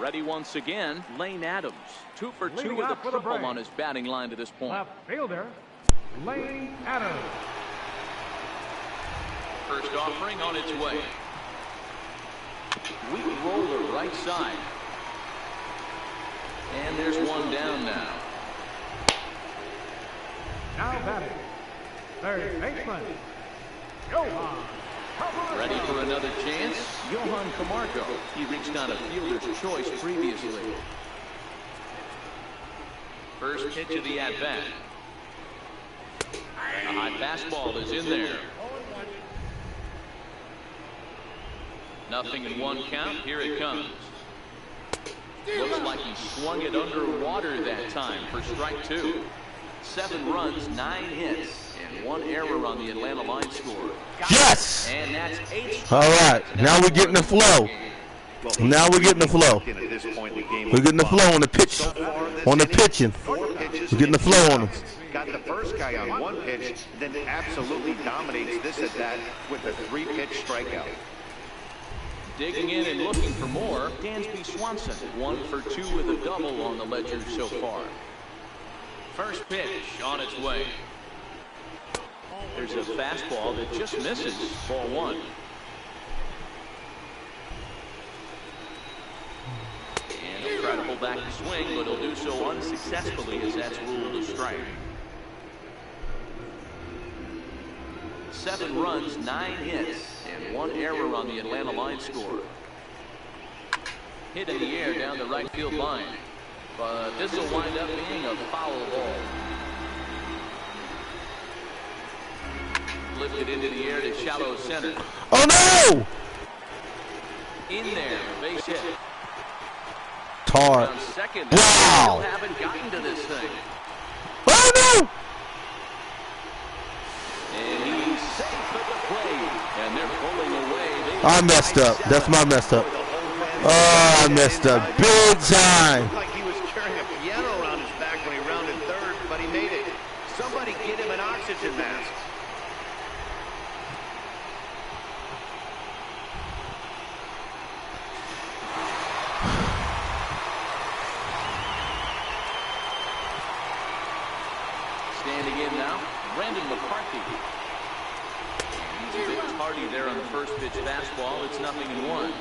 Ready once again, Lane Adams. 2 for 2 Leading with a off with a triple break. on his batting line to this point. Left fielder, Lane Adams. First offering on its way. Weak roller right side. And there's one down now. Now batting, third baseman, Johan. Ready for another chance? Johan Camargo. He reached on a fielder's choice previously. First pitch of the at-bat. A high fastball is in there. 0-1 count. Here it comes. Looks like he swung it underwater that time for strike 2. 7 runs, 9 hits, and 1 error on the Atlanta line score. Yes! And that's 8. All right, now we're getting the flow. Now we're getting the flow. We're getting the flow on the pitch, on the pitching. We're getting the flow on them. Got the first guy on 1 pitch, then absolutely dominates this at bat with a 3-pitch strikeout. Digging in and looking for more, Dansby Swanson. 1 for 2 with a double on the ledger so far. First pitch on its way. There's a fastball that just misses. Ball 1. And he'll try to pull back the swing, but he'll do so unsuccessfully as that's ruled a strike. 7 runs, 9 hits, and 1 error on the Atlanta line score. Hit in the air down the right field line. But this will wind up being a foul ball. Lifted into the air to shallow center. Oh no! In there, base hit. Tar. On second, Wow! Still haven't gotten to this thing. Oh no! And he's safe at the plate. And they're pulling away. I messed up. That's my messed up. Oh, I messed up big time. Like he was carrying a piano around his back when he rounded third, but he made it. Somebody get him an oxygen mask. Standing in now, Brandon McCarthy. He's a bit tardy there on the first pitch fastball. It's 0-1.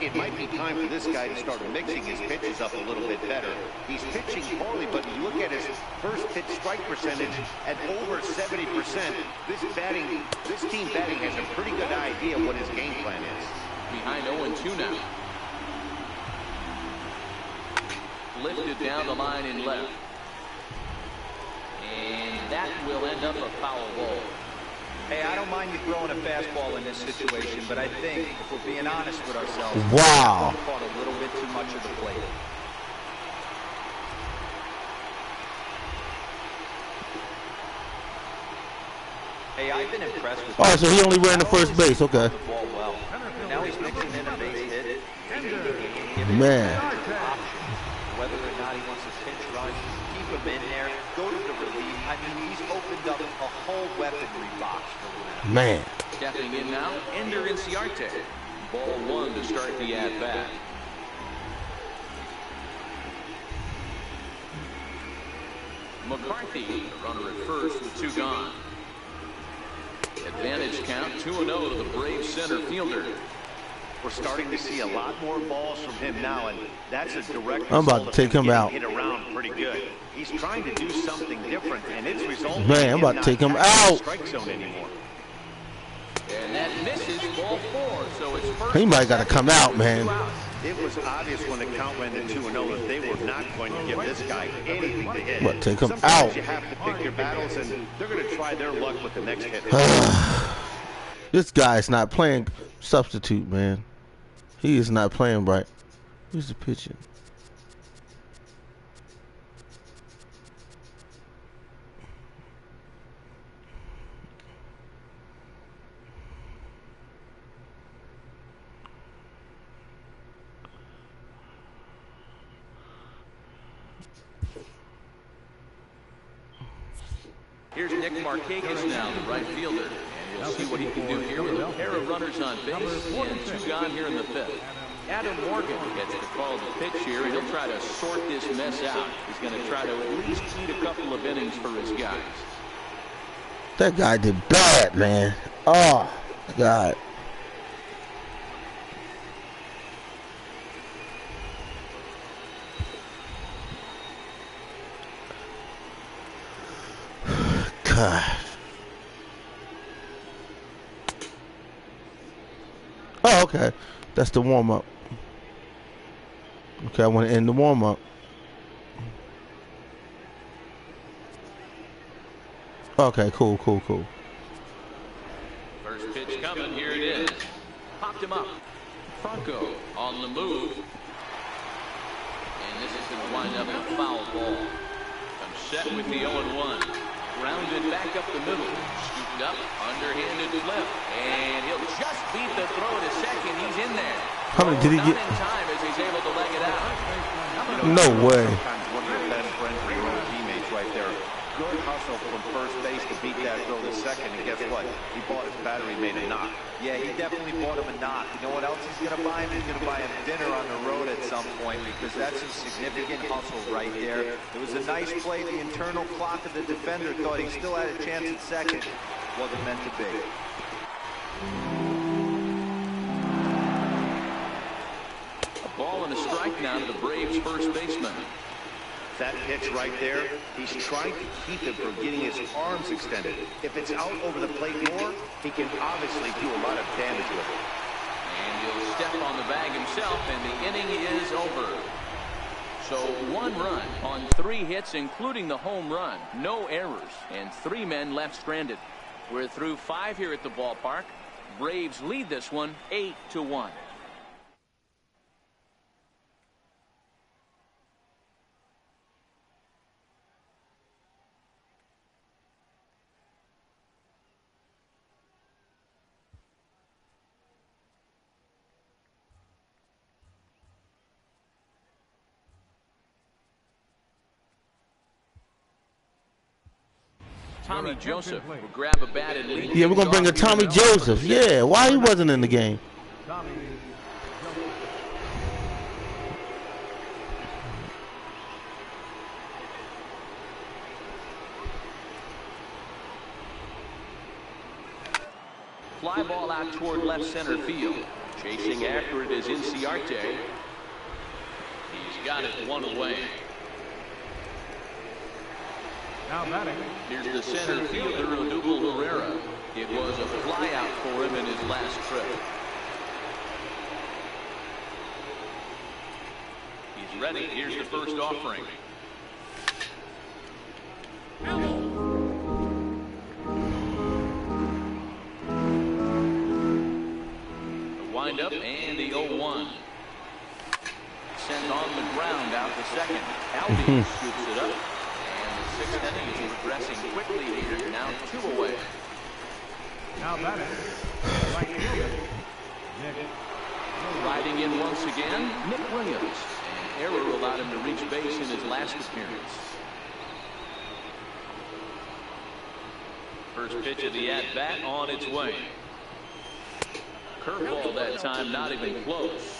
It might be time for this guy to start mixing his pitches up a little bit better. He's pitching poorly, but you look at his first pitch strike percentage at over 70%. This team batting has a pretty good idea what his game plan is. Behind 0-2 now. Lifted down the line in left. And that will end up a foul ball. Hey, I don't mind you throwing a fastball in this situation, but I think if we're being honest with ourselves, Wow. we caught a little bit too much of the plate. Hey, I've been impressed with. Oh, so he only ran to first base. Okay. The ball well. Now he's mixing in a base hit. Man. Whether or not he wants to pinch run, keep him in there, go to the relief. I mean, he's opened up a whole weaponry box for him. Man. Stepping in now, Ender Inciarte. Ball one to start the at-bat. McCarthy, the runner at first with two gone. Advantage count, 2-0 to the Braves center fielder. We're starting to see a lot more balls from him now, and that's a direct I'm about to result take of him out. Hit around pretty good. He's trying to do something different, and it's resulting Man, in I'm about to take him out. Strike zone anymore. And that misses, ball four, so it's first. He might got to come out, man. It was obvious when the count went to 2-0 that they were not going to give this guy anything to hit. But take him Sometimes out. you have to pick your battles, and they're going to try their luck with the next hit. This guy's not playing substitute, man. He is not playing right. Who's the pitching? Here's Nick Markakis now, the right fielder. And we'll see what he can do here with a pair of runners on base and two gone here in the fifth. Adam Morgan gets the call to pitch here, and he'll try to sort this mess out. He's going to try to at least eat a couple of innings for his guys. That guy did bad, man. Oh, God. God. Oh, okay. That's the warm-up. Okay, I want to end the warm-up. Okay, cool. First pitch coming, here it is. Popped him up. Franco on the move. And this is going to wind up in a foul ball. I'm set with the 0-1. Grounded back up the middle. Scooped up, underhanded flip. And he'll just beat the throw to second. He's in there. How many did he get? Not in time as he's able to leg it out. No way. Sometimes one of your best friends are your own teammates right there. Good hustle from first base to beat that throw to second, and guess what? He bought his battery, made a knock. Yeah, he definitely bought him a knock. You know what else he's going to buy him? He's going to buy him dinner on the road at some point, because that's some significant hustle right there. It was a nice play. The internal clock of the defender thought he still had a chance at second. Wasn't meant to be. A ball and a strike now to the Braves first baseman. That pitch right there, he's trying to keep him from getting his arms extended. If it's out over the plate more, he can obviously do a lot of damage with it. And he'll step on the bag himself, and the inning is over. So 1 run on 3 hits, including the home run. No errors, and 3 men left stranded. We're through 5 here at the ballpark. Braves lead this one 8-1. Tommy Joseph will grab a bat and lead. Yeah, we're going to bring a Tommy Joseph. Yeah, why he wasn't in the game? Fly ball out toward left center field. Chasing after it is Inciarte. He's got it 1 away. Now batting. Here's the center fielder, Odubel Herrera. It was a flyout for him in his last trip. He's ready. Here's the first offering. The windup and the 0-1. Sent on the ground out to second. Albion scoops it up. 6th inning is progressing quickly here. Now 2 away. Now batting, right fielder, Nick. Riding in once again, Nick Williams. Error allowed him to reach base in his last appearance. First pitch of the at-bat on its way. Curveball that time, not even close.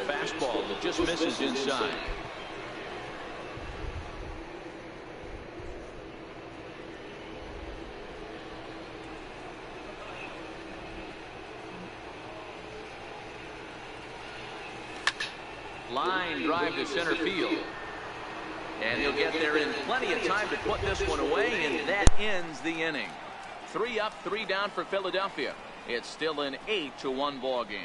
Fastball that just misses inside. Line drive to center field. And he'll get there in plenty of time to put this one away, and that ends the inning. 3 up, 3 down for Philadelphia. It's still an 8-1 ball game.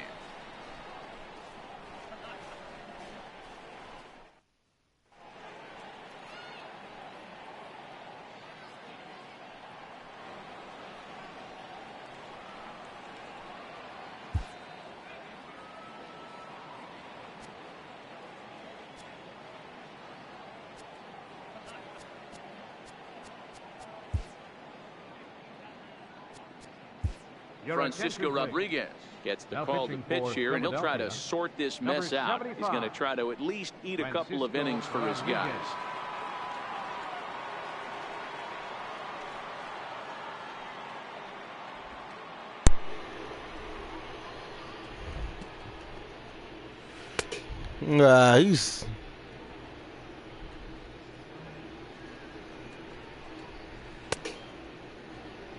Francisco Rodriguez gets the call to pitch here, and he'll try to sort this mess out. He's going to try to at least eat a couple of innings for his guys.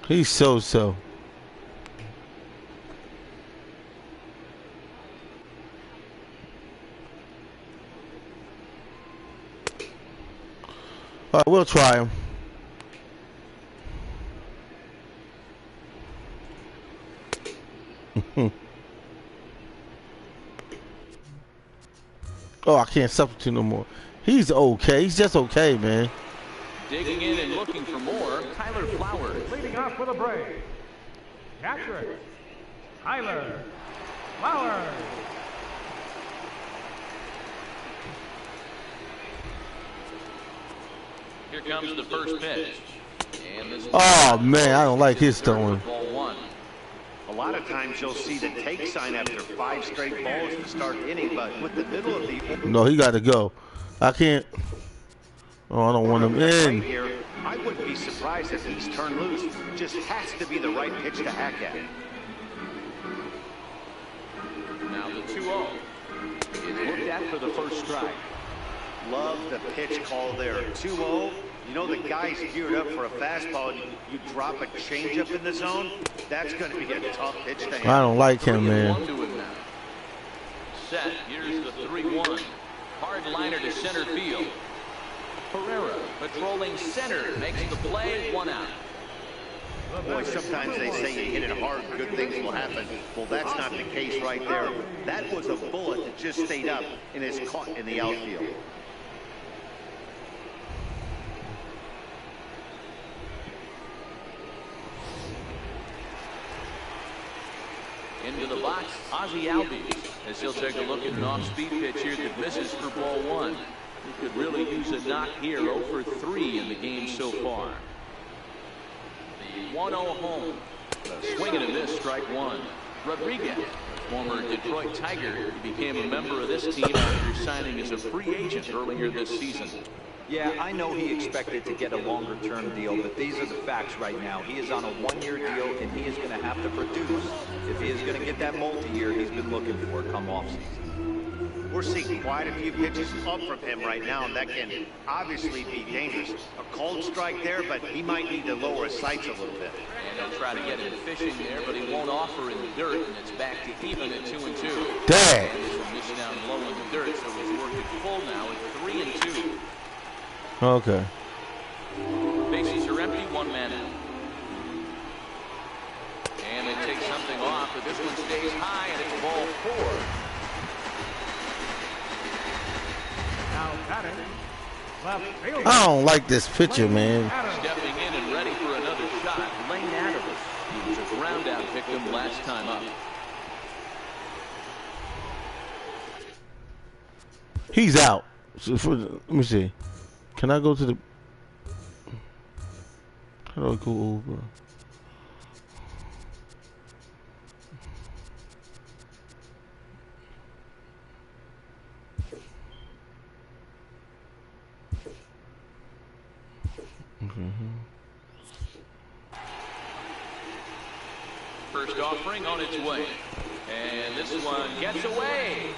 He's so. All right, we'll try him. Oh, I can't substitute no more. He's okay. He's just okay, man. Digging in and looking for more, Tyler Flowers. Leading off for the Braves, catcher, Tyler Flowers. Here comes the first pitch. And this Oh, man, I don't like his throwing. Ball 1. A lot of times you'll see the take sign after 5 straight balls to start the inning, but with the middle of the... No, he got to go. I can't. Oh, I don't want him in. Here, I wouldn't be surprised if he's turned loose. Just has to be the right pitch to hack at. Now the 2-0. It's looked at for the first strike. Love the pitch call there. 2-0. You know the guy's geared up for a fastball, and you drop a changeup in the zone. That's going to be a tough pitch to handle. I don't like him, man. Set. Here's the 3-1. Hard liner to center field. Pereira patrolling center makes the play. 1 out. Boy, sometimes they say you hit it hard, good things will happen. Well, that's not the case right there. That was a bullet that just stayed up and is caught in the outfield. Into the box, Ozzie Albies, as he'll take a look at an off-speed pitch here that misses for ball 1. He could really use a knock here. 0 for 3 in the game so far. The 1-0 home. A swing and a miss, strike 1. Rodriguez, former Detroit Tiger, became a member of this team after signing as a free agent earlier this season. Yeah, I know he expected to get a longer-term deal, but these are the facts right now. He is on a 1-year deal, and he is going to have to produce if he is going to get that multi-year he's been looking for come offseason. We're seeing quite a few pitches up from him right now, and that can obviously be dangerous. A cold strike there, but he might need to lower his sights a little bit. And they'll try to get him fishing there, but he won't offer in the dirt, and it's back to even at 2-2. Dang. This down low in the dirt, so he's working full now at 3-2. Okay. Bases are empty, 1 man out. And they take something off, but this one stays high, and it's ball 4. Now batting, left fielder. I don't like this pitcher, man. Stepping in and ready for another shot, Lane Adams. He was a ground out victim last time up. He's out. Let me see. Can I go to the? How do I go over? First offering on its way. And this one gets away.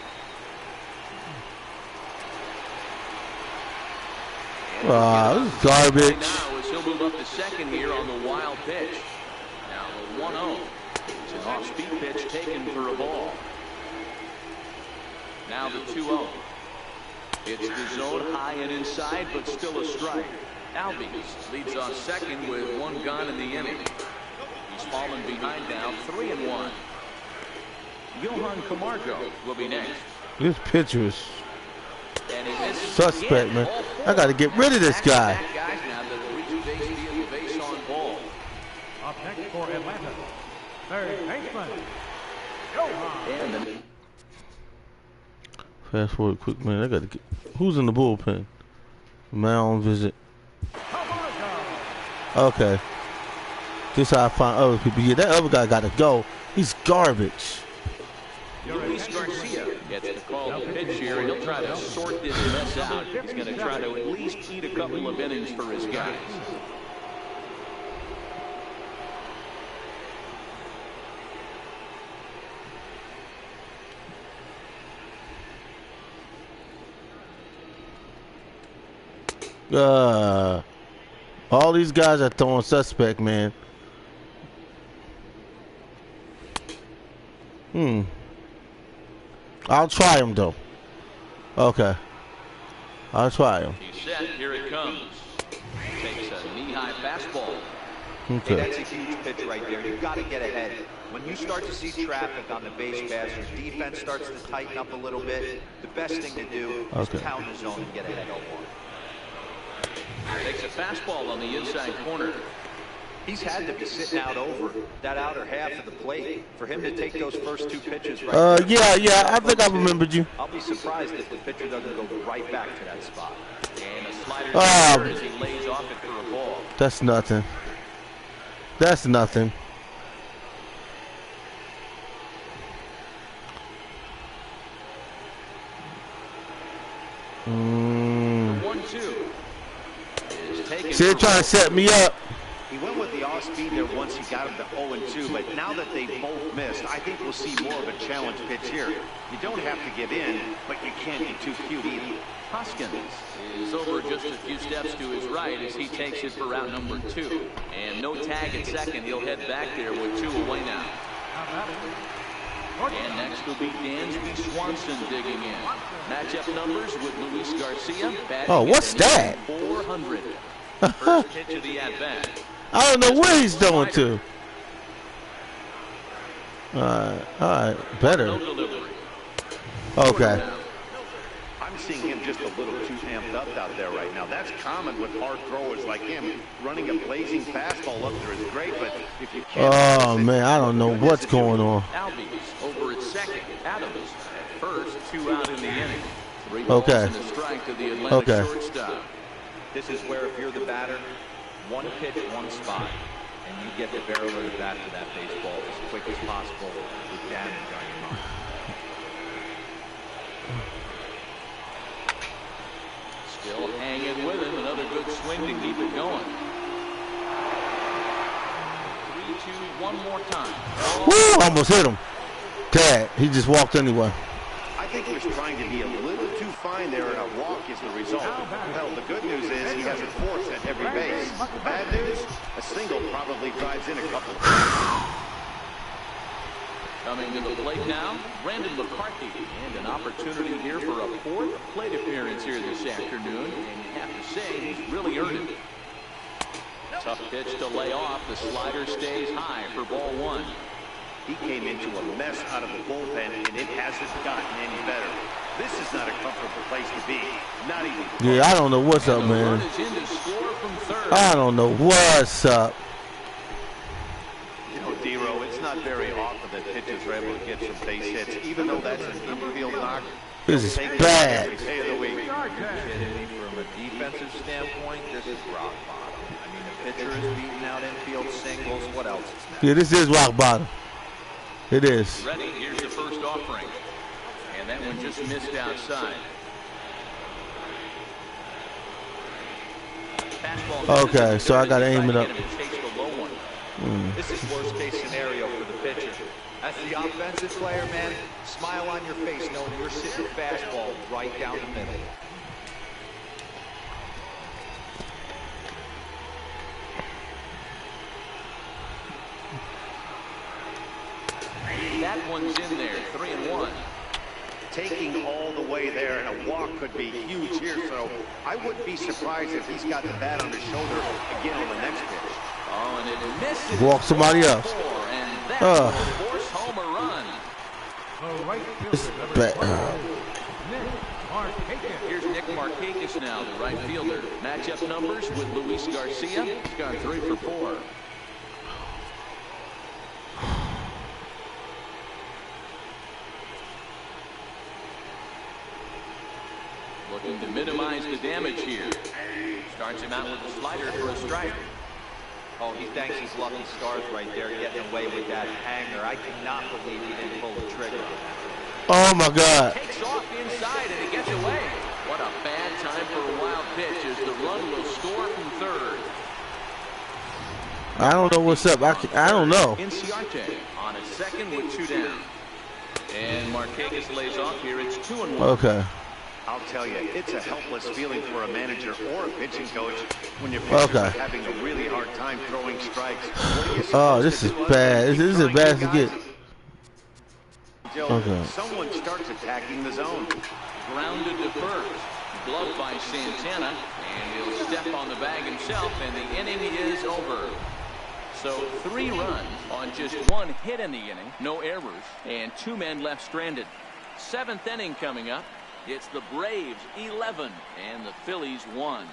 This is garbage. Now as he'll move up to second here on the wild pitch. Now the 1-0. It's an off-speed pitch taken for a ball. Now the 2-0. It's the zone high and inside, but still a strike. Albies leads off second with one gone in the inning. He's fallen behind now, 3-1. Johan Camargo will be next. This pitcher is suspect, man. I got to get rid of this guy. Up next for Atlanta, third baseman, Johan. Fast forward quick, man. I got to get. Who's in the bullpen? Mound visit. Okay. This is how I find other people. Yeah, that other guy got to go. He's garbage. Luis Garcia gets the call to pitch here, and he'll try to sort this mess out. He's going to try to at least eat a couple of innings for his guys. All these guys are throwing suspect, man. I'll try him though. Okay. I'll try him. He's set. Here it comes. Takes a knee-high fastball. Okay. Hey, that's a huge pitch right there. You've got to get ahead. When you start to see traffic on the base pass, your defense starts to tighten up a little bit. The best thing to do is pound the zone and get ahead of one. Takes a fastball on the inside corner. He's had to be sitting out over that outer half of the plate for him to take those first two pitches right there. Yeah, I think I remembered you. I'll be surprised if the pitcher doesn't go right back to that spot. And a slider as he lays off it for a ball. That's nothing. That's nothing. The 1-2. See, they're trying to set me up. He went with the off-speed there once he got him to 0-2, but now that they both missed, I think we'll see more of a challenge pitch here. You don't have to give in, but you can't be too cute either. Hoskins is over just a few steps to his right as he takes it for round number 2. And no tag at second. He'll head back there with 2 away now. And next will be Dansby Swanson digging in. Matchup numbers with Luis Garcia. Oh, what's that? 400. First pitch of the at-bat. I don't know where he's going to. All right, better. Okay. I'm seeing him just a little too amped up out there right now. That's common with hard throwers like him. Running a blazing fastball up there is great, but if you can't... Oh, man, I don't know what's going on. Albies over at second. Adams at first, 2 out in the inning. 3 balls Okay. and a strike to the Atlanta shortstop. This is where if you're the batter, one pitch, one spot, and you get the barrel of the bat to that baseball as quick as possible with damage on your mind. Still hanging with him. Another good swing to keep it going. 3-2, one more time. Woo, almost hit him. Dad, he just walked anyway. I think he was trying to be a little too fine there, and a walk is the result. Well, the good news is he has a force at every base. The bad news, a single probably drives in a couple. Coming to the plate now, Brandon McCarthy. And an opportunity here for a 4th plate appearance here this afternoon. And you have to say, he's really earned it. Tough pitch to lay off. The slider stays high for ball 1. He came into a mess out of the bullpen, and it hasn't gotten any better. This is not a comfortable place to be. Not even close. Yeah, I don't know what's up, man. I don't know what's up. You know, D-Row, it's not very often that pitchers are able to get some base hits, even though that's an infield knock. This is bad. Every day of the week. kidding me? From a defensive standpoint, this is rock bottom. I mean, the pitcher is beating out infield singles. What else is next? Yeah, this is rock bottom. It is. Ready, here's the first offering. And that one just missed outside. Okay, so I got to aim it up. This is worst case scenario for the pitcher. As the offensive player, man, smile on your face knowing you're sitting fastball right down the middle. That one's in there, 3-1. Taking all the way there, and a walk could be huge here, so I wouldn't be surprised if he's got the bat on his shoulder again on the next pitch. Oh, and it misses. Walk somebody else. And that will force home a run. Here's Nick Markakis now, the right fielder. Matchup numbers with Luis Garcia. He's gone 3 for 4. Looking to minimize the damage here. Starts him out with a slider for a strike. Oh, he thanks his lucky stars right there, getting away with that hanger. I cannot believe he didn't pull the trigger. Oh my God. Takes off inside and it gets away. What a bad time for a wild pitch as the run will score from third. I don't know what's up. I don't know. Inciarte on a second with 2 down. And Markakis lays off here. It's 2-1. Okay. I'll tell you, it's a helpless feeling for a manager or a pitching coach when your pitchers are having a really hard time throwing strikes. Oh, this is bad. This is bad to get. Until someone starts attacking the zone. Grounded to first. Gloved by Santana. And he'll step on the bag himself, and the inning is over. So 3 runs on just 1 hit in the inning. No errors. And 2 men left stranded. 7th inning coming up. It's the Braves 11 and the Phillies 1.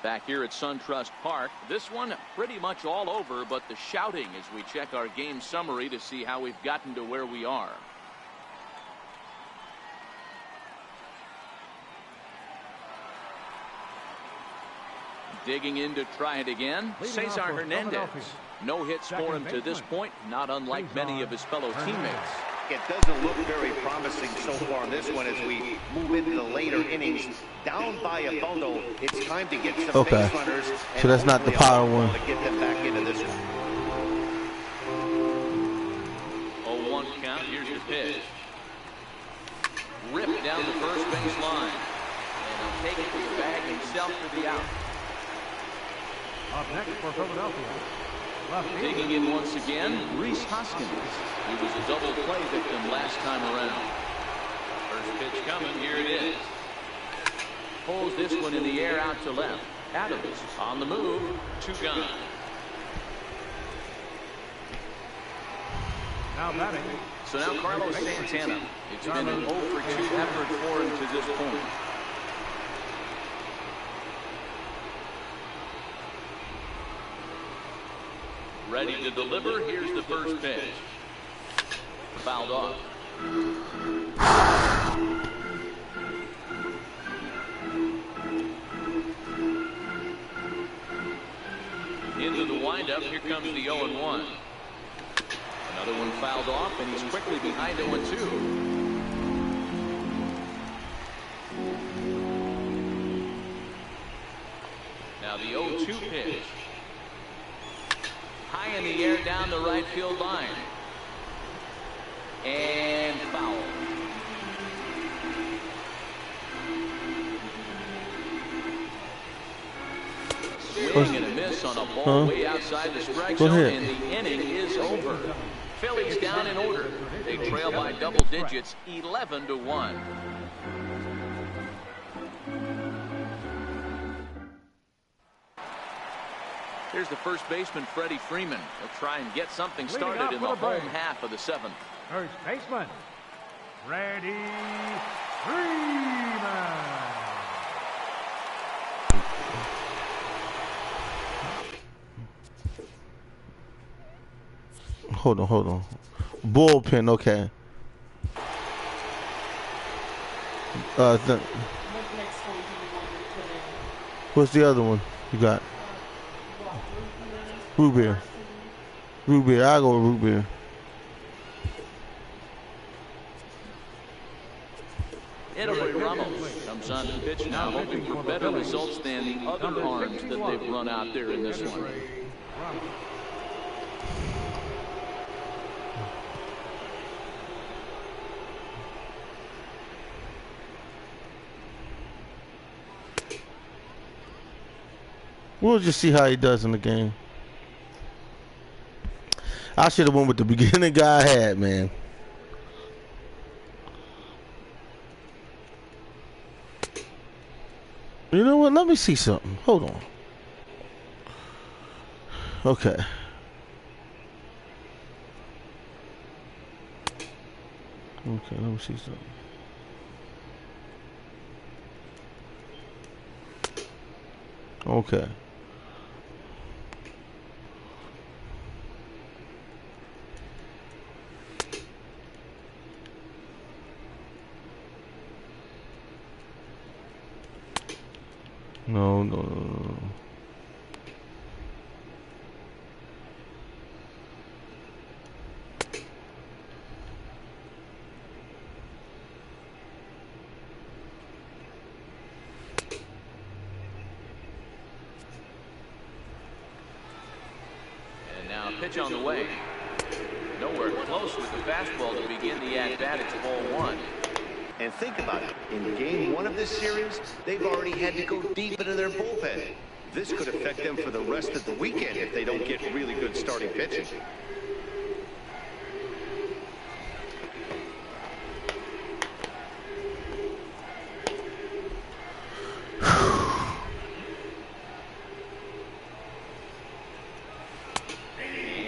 Back here at SunTrust Park, this one pretty much all over, but the shouting as we check our game summary to see how we've gotten to where we are. Digging in to try it again, Cesar Hernandez. No hits for him to this point, not unlike many of his fellow teammates. It doesn't look very promising so far in this one as we move into the later innings. Down by a bundle, it's time to get some base runners. So that's not the power one. To get them back into this one. 0-1 count. Here's the pitch. Ripped down the first base line. And he'll take it to the bag himself for the out. Up next for Philadelphia. Digging in once again, Rhys Hoskins. He was a double play victim last time around. First pitch coming, here it is. Pulls this one in the air out to left. Adams on the move, 2 gone. Now batting. So now Carlos Santana. It's been an 0 for 2 effort for him to this point. Ready to deliver. Here's the first pitch. Fouled off. Into the windup. Here comes the 0-1. Another one fouled off, and he's quickly behind 0-2. Now the 0-2 pitch. High in the air down the right field line. And foul. Swing and a miss on a ball way outside the strike zone, and the inning is over. Phillies down in order. They trail by double digits, 11-1. Here's the first baseman, Freddie Freeman. He'll try and get something started in the home half of the 7th. First baseman, Freddie Freeman. Hold on. Bullpen, okay. What's the other one you got? Root beer. Root beer. I'll go with root beer. Edwin Ramos comes on to pitch now, hoping for better results than the other arms that they've run out there in this one. We'll just see how he does in the game. I should have went with the beginning guy I had, man. You know what? Let me see something. Hold on. Okay. Okay, let me see something. Okay. No. And now pitch on the way. Nowhere close with the fastball to begin the at-bat. It's ball one. And think about it. In game one of this series, they've already had to go deep into their bullpen. This could affect them for the rest of the weekend if they don't get really good starting pitching.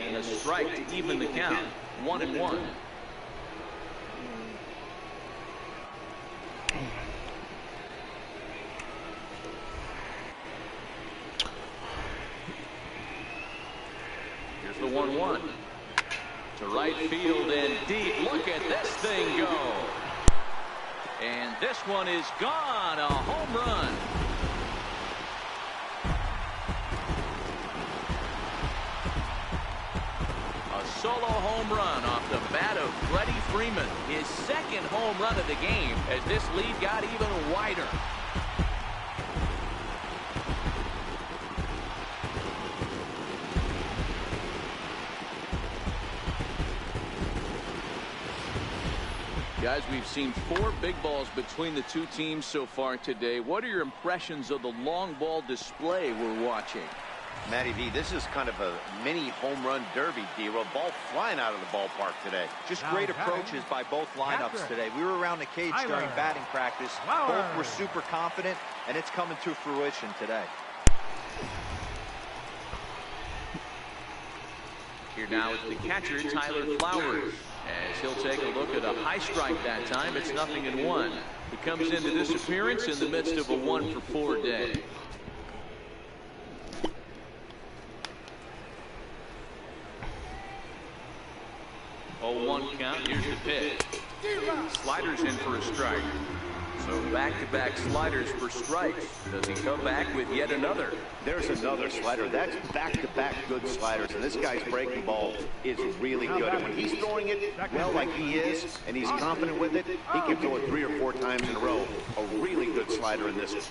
And a strike to even the count. 1-1. Here's the 1-1 to right field and deep. Look at this thing go. And this one is gone. A home run. A solo home run off the bat of Freddie Freeman. His second home run of the game as this lead got even wider. Guys, we've seen 4 big balls between the two teams so far today. What are your impressions of the long ball display we're watching? Matty V, this is kind of a mini home run derby, D-Roll. Ball flying out of the ballpark today. Just great approaches by both lineups today. We were around the cage during batting practice. Both were super confident, and it's coming to fruition today. Here now is the catcher, Tyler Flowers. As he'll take a look at a high strike that time, it's 0-1. He comes into this appearance in the midst of a 1-for-4 day. Oh, 1 count. Here's the pitch. Sliders in for a strike. So back-to-back sliders for strikes. Does he come back with yet another? There's another slider. That's back-to-back good sliders. And this guy's breaking ball is really good. And when he's throwing it well like he is, and he's confident with it, he can throw it 3 or 4 times in a row. A really good slider in this one.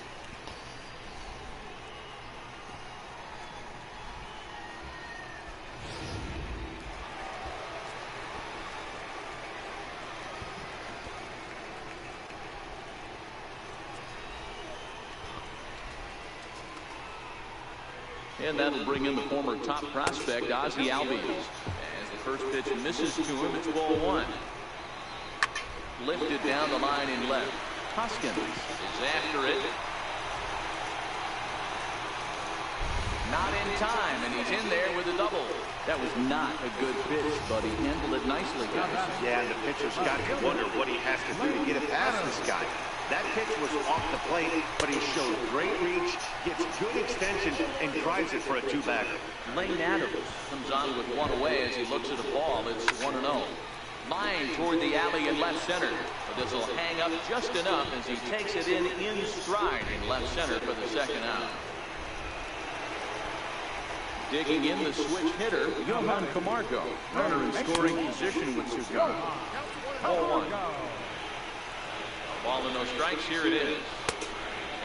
And that'll bring in the former top prospect, Ozzie Albies. As the first pitch misses to him, it's ball 1. Lifted down the line in left. Hoskins is after it. Not in time, and he's in there with a double. That was not a good pitch, but he handled it nicely, guys. Yeah, and the pitcher's got to wonder what he has to do to get it past this guy. That pitch was off the plate, but he showed great reach, gets good extension, and drives it for a 2-bagger. Lane Adams comes on with 1 away as he looks at the ball. It's 1-0. Line toward the alley in left center. But this will hang up just enough as he takes it in stride in left center for the second out. Digging in the switch hitter, Johan Camargo. Runner in scoring position with Sugano. 0-1. Ball and no strikes. Here it is.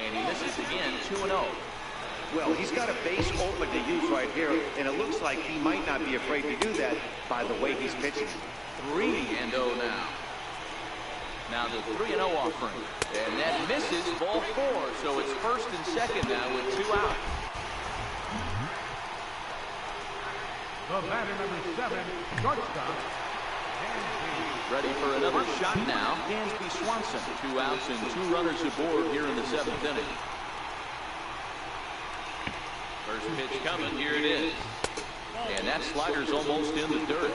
And he misses again, 2-0. Well, he's got a base open to use right here, and it looks like he might not be afraid to do that by the way he's pitching. 3-0 now. Now the 3-0 offering. And that misses, ball 4. So it's first and second now with 2 out. The batter, number 7, shortstop. Ready for another shot now. Dansby Swanson. 2 outs and 2 runners aboard here in the 7th inning. First pitch coming. Here it is. And that slider's almost in the dirt.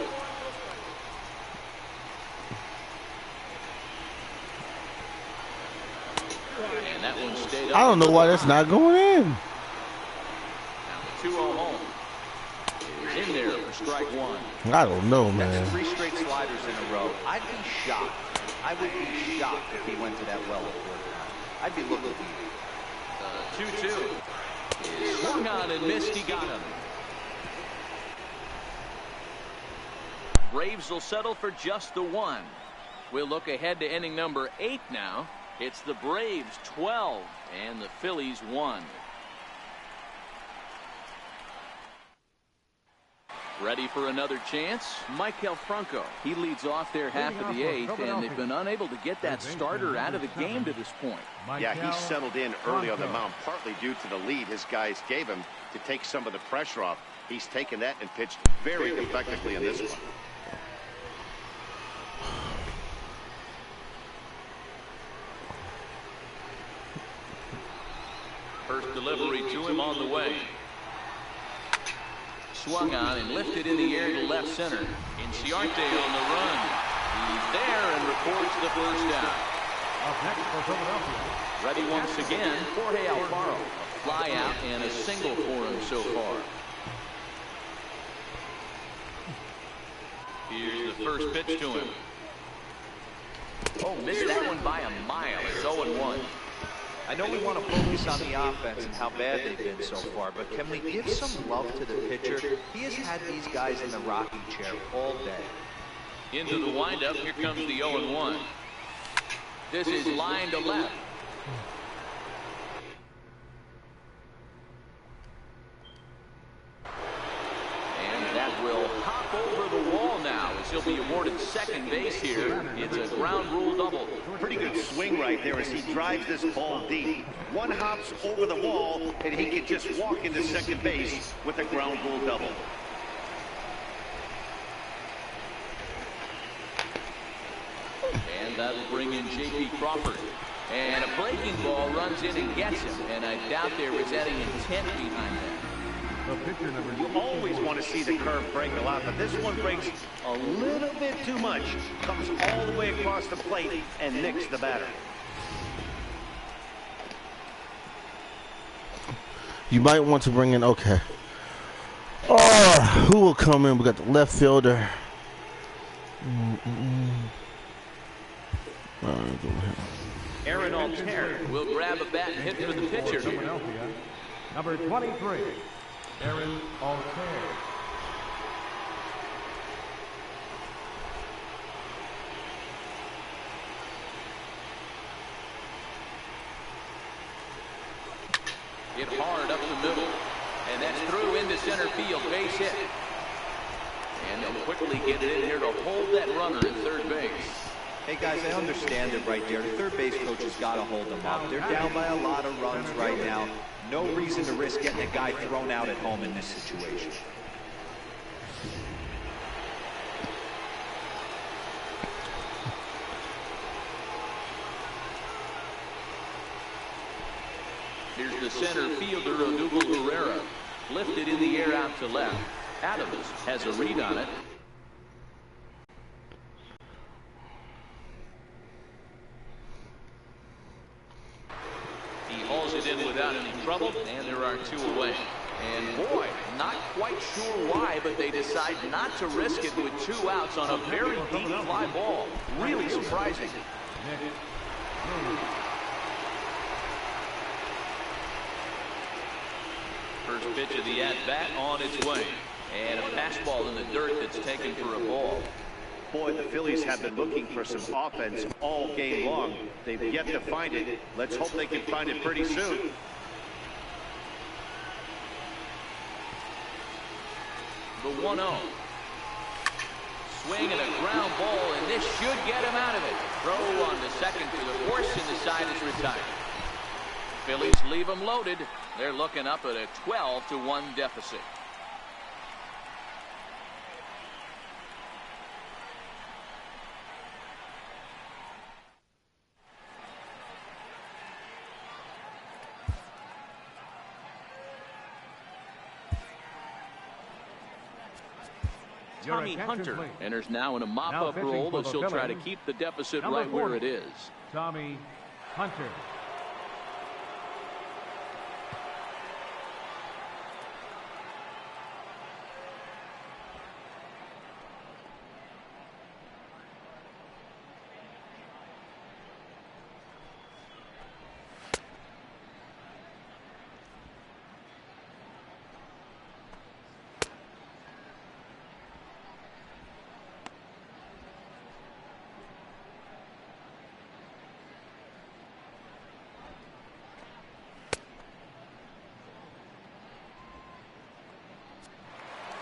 And that one stayed up. I don't know why that's not going in. Now the 2-0 home. In there for strike 1. I don't know, man. That's 3 straight sliders in a row. I'd be shocked. I would be shocked if he went to that well a 4th time. I'd be looking at 2-2. Swung on and missed. He got him. Braves will settle for just the 1. We'll look ahead to inning number 8 now. It's the Braves 12 and the Phillies 1. Ready for another chance? Michael Franco. He leads off their half of the 8th, and they've been unable to get that starter out of the game to this point. Yeah, he settled in early on the mound, partly due to the lead his guys gave him to take some of the pressure off. He's taken that and pitched very effectively in this one. First delivery to him on the way. Swung on and lifted in the air to left center. Inciarte on the run. He's there and records the first down. Up next for Philadelphia. Ready once again, Jorge Alfaro. A fly out and a single for him so far. Here's the first pitch to him. Oh, missed that one by a mile. It's 0-1. I know we want to focus on the offense and how bad they've been so far, but can we give some love to the pitcher? He has had these guys in the rocking chair all day. Into the windup. Here comes the 0-1. This is line to left. And that will hop over the wall now as he'll be awarded second base here. It's a ground rule double. Pretty good swing right there as he drives this ball deep. One hops over the wall, and he can just walk into second base with a ground rule double. And that'll bring in J.P. Crawford. And a breaking ball runs in and gets him. And I doubt there was any intent behind that. You always want to see the curve break a lot, but this one breaks a little bit too much. Comes all the way across the plate and nicks the batter. You might want to bring in, okay. Oh, who will come in? We got the left fielder. Aaron Altair will grab a bat and hit for the pitcher here. Number 23, Aaron Altair. Hit hard up the middle. And that's through into center field. Base hit. And they'll quickly get it in here to hold that runner at third base. Hey, guys, I understand it right there. The third base coach has got to hold them up. They're down by a lot of runs right now. No reason to risk getting a guy thrown out at home in this situation. Here's the center fielder, Odubel Herrera. Lifted in the air out to left. Adams has a read on it. He hauls it in without any trouble, and there are 2 away. And boy, not quite sure why, but they decide not to risk it with 2 outs on a very deep fly ball. Really surprising. First pitch of the at-bat on its way. And a fastball in the dirt that's taken for a ball. Boy, the Phillies have been looking for some offense all game long. They've yet to find it. Let's hope they can find it pretty soon. The 1-0. Swing and a ground ball, and this should get him out of it. Throw on to second for the force, and the side is retired. Phillies leave them loaded. They're looking up at a 12-1 deficit. Tommy Hunter enters now in a mop-up role, but she'll try to keep the deficit right where it is. Tommy Hunter.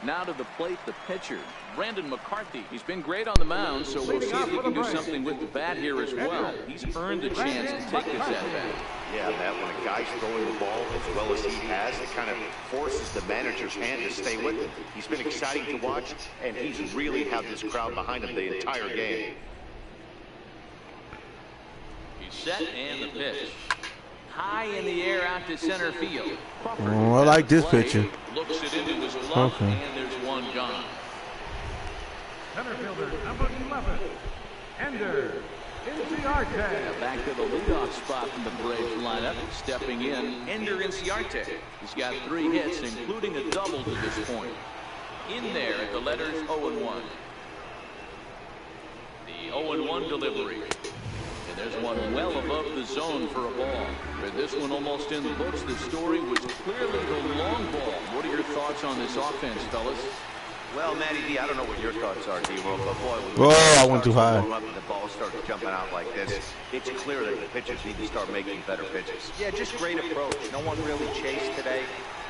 Now to the plate, the pitcher, Brandon McCarthy. He's been great on the mound, so we'll see if he can do something with the bat here as well. He's earned a chance to take this at bat. Yeah, Matt, when a guy's throwing the ball as well as he has, it kind of forces the manager's hand to stay with him. He's been exciting to watch, and he's really had this crowd behind him the entire game. He's set, and the pitch. High in the air out to center field. Oh, I like this pitcher. Looks it into his glove, okay. And there's one gone. Center fielder number 11, Ender Inciarte. Back to the leadoff spot from the Braves lineup. Stepping in, Ender Inciarte. He's got 3 hits, including a double to this point. In there at the letters 0-1. The 0-1 delivery. And there's one well above the zone for a ball. But this one almost in the books. The story was clearly the long ball. What are your thoughts on this offense, fellas? Well, Matty D, I don't know what your thoughts are, D-Roll, but boy, when I went too high. The ball starts jumping out like this, it's clear that the pitchers need to start making better pitches. Yeah, just great approach. No one really chased today.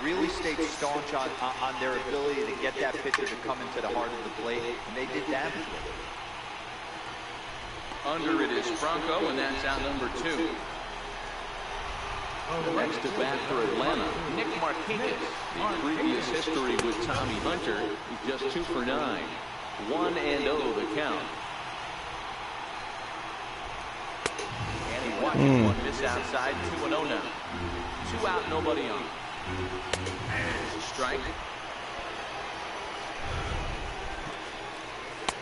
Really stayed staunch on their ability to get that pitcher to come into the heart of the plate, and they did damage with it. Under it is Franco, and that's out number 2. Next to bat for Atlanta, Nick Markakis. The previous history with Tommy Hunter, he's just 2 for 9. 1-0 the count. And he watches one miss outside. 2-0 now. 2 out, nobody on. There's a strike.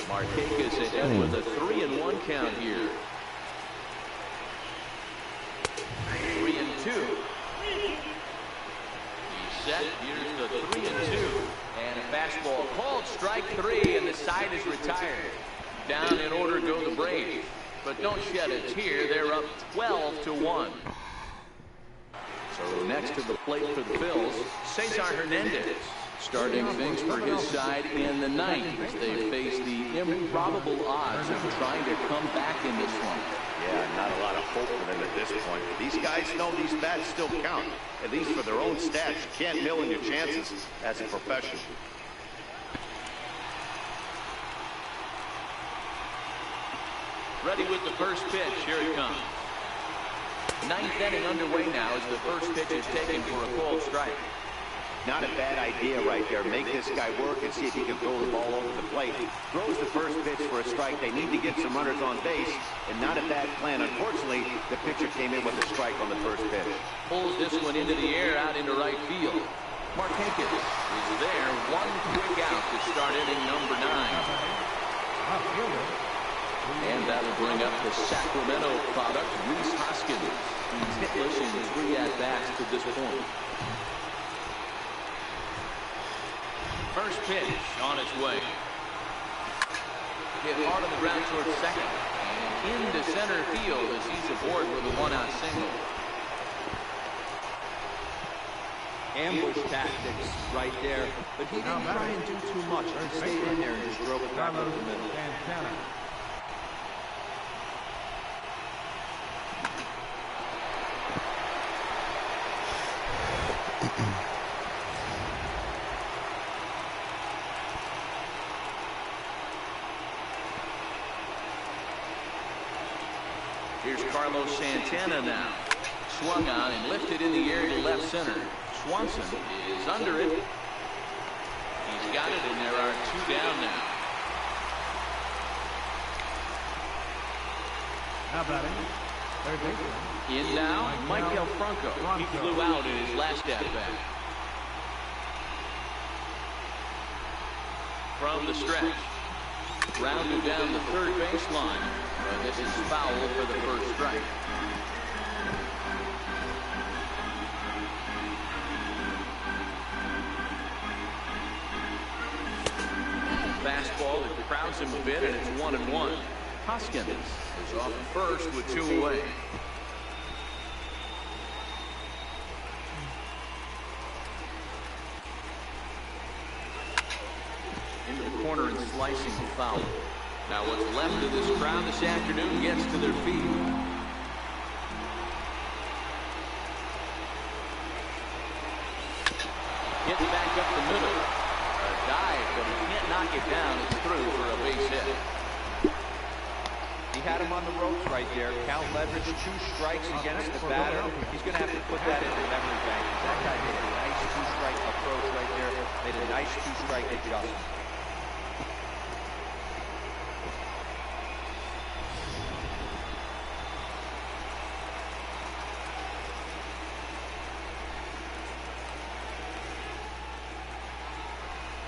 Markakis ahead with a 3-1 count here. 3-2. He's set. Here's the 3-2. And a fastball called strike 3, and the side is retired. Down in order go the Braves. But don't shed a tear. They're up 12-1. So next to the plate for the Phils, Cesar Hernandez. Starting things for his side in the 9th as they face the improbable odds of trying to come back in this one. Yeah, not a lot of hope for them at this point. But these guys know these bats still count. At least for their own stats, you can't mill in your chances as a professional. Ready with the first pitch. Here it comes. 9th inning underway now as the first pitch is taken for a called strike. Not a bad idea right there. Make this guy work and see if he can throw the ball over the plate. Throws the first pitch for a strike. They need to get some runners on base, and not a bad plan. Unfortunately, the pitcher came in with a strike on the first pitch. Pulls this one into the air out into right field. Markakis is there. One quick out to start inning number 9. And that'll bring up the Sacramento product, Rhys Hoskins. He's hitless in 3 at-bats to this point. First pitch on its way. Hit hard on the ground towards second. And into center field as he's aboard with a one-out single. Ambush tactics right there, but he didn't try and do too much. He stayed in there and just drove it back over the middle. Here's Carlos Santana now. Swung on and lifted in the air to left center. Swanson is under it. He's got it, and there are two down now. Now batting, third baseman. In now, Michael Franco. He flew out in his last at-bat. From the stretch. Rounded down the third baseline. But this is foul for the first strike. Fastball that crowds him a bit, and it's 1-1. Hoskins is off first with two away. Into the corner and slicing the foul. Now what's left of this crowd this afternoon gets to their feet. Hit back up the middle. A dive, but he can't knock it down. It's through for a base hit. He had him on the ropes right there. Count leverage, 2 strikes against the batter. He's going to have to put that in the memory bank. That guy made a nice 2-strike approach right there. Made a nice 2-strike adjustment.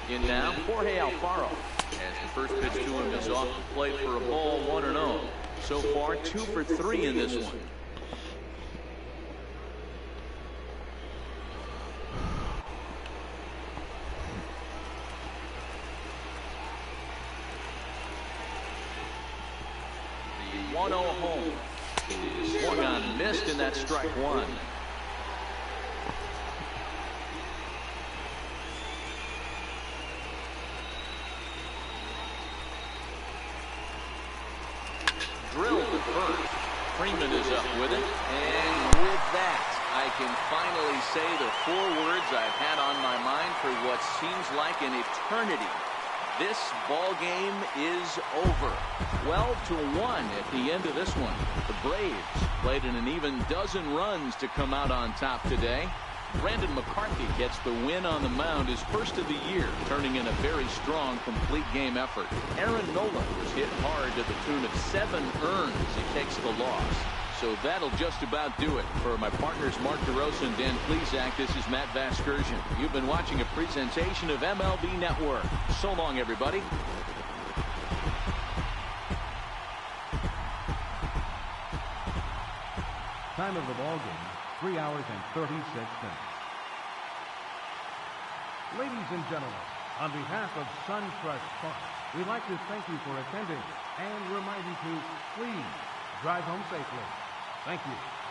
In now, Jorge Alfaro. As the first pitch to him is off the plate for a ball, 1-0. So far, 2 for 3 in this one. The 1-0 home. Swung on and missed, and that's strike 1. Drilled to first. Freeman is up with it. And with that, I can finally say the 4 words I've had on my mind for what seems like an eternity. This ball game is over. 12-1 at the end of this one. The Braves played in an even dozen runs to come out on top today. Brandon McCarthy gets the win on the mound, his first of the year, turning in a very strong complete game effort. Aaron Nola was hit hard to the tune of 7 earns. He takes the loss. So that'll just about do it. For my partners Mark DeRosa and Dan Plesac, this is Matt Vasgersian. You've been watching a presentation of MLB Network. So long, everybody. Time of the ball game, 3 hours and 36 minutes. Ladies and gentlemen, on behalf of SunTrust Park, we'd like to thank you for attending and remind you to please drive home safely. Thank you.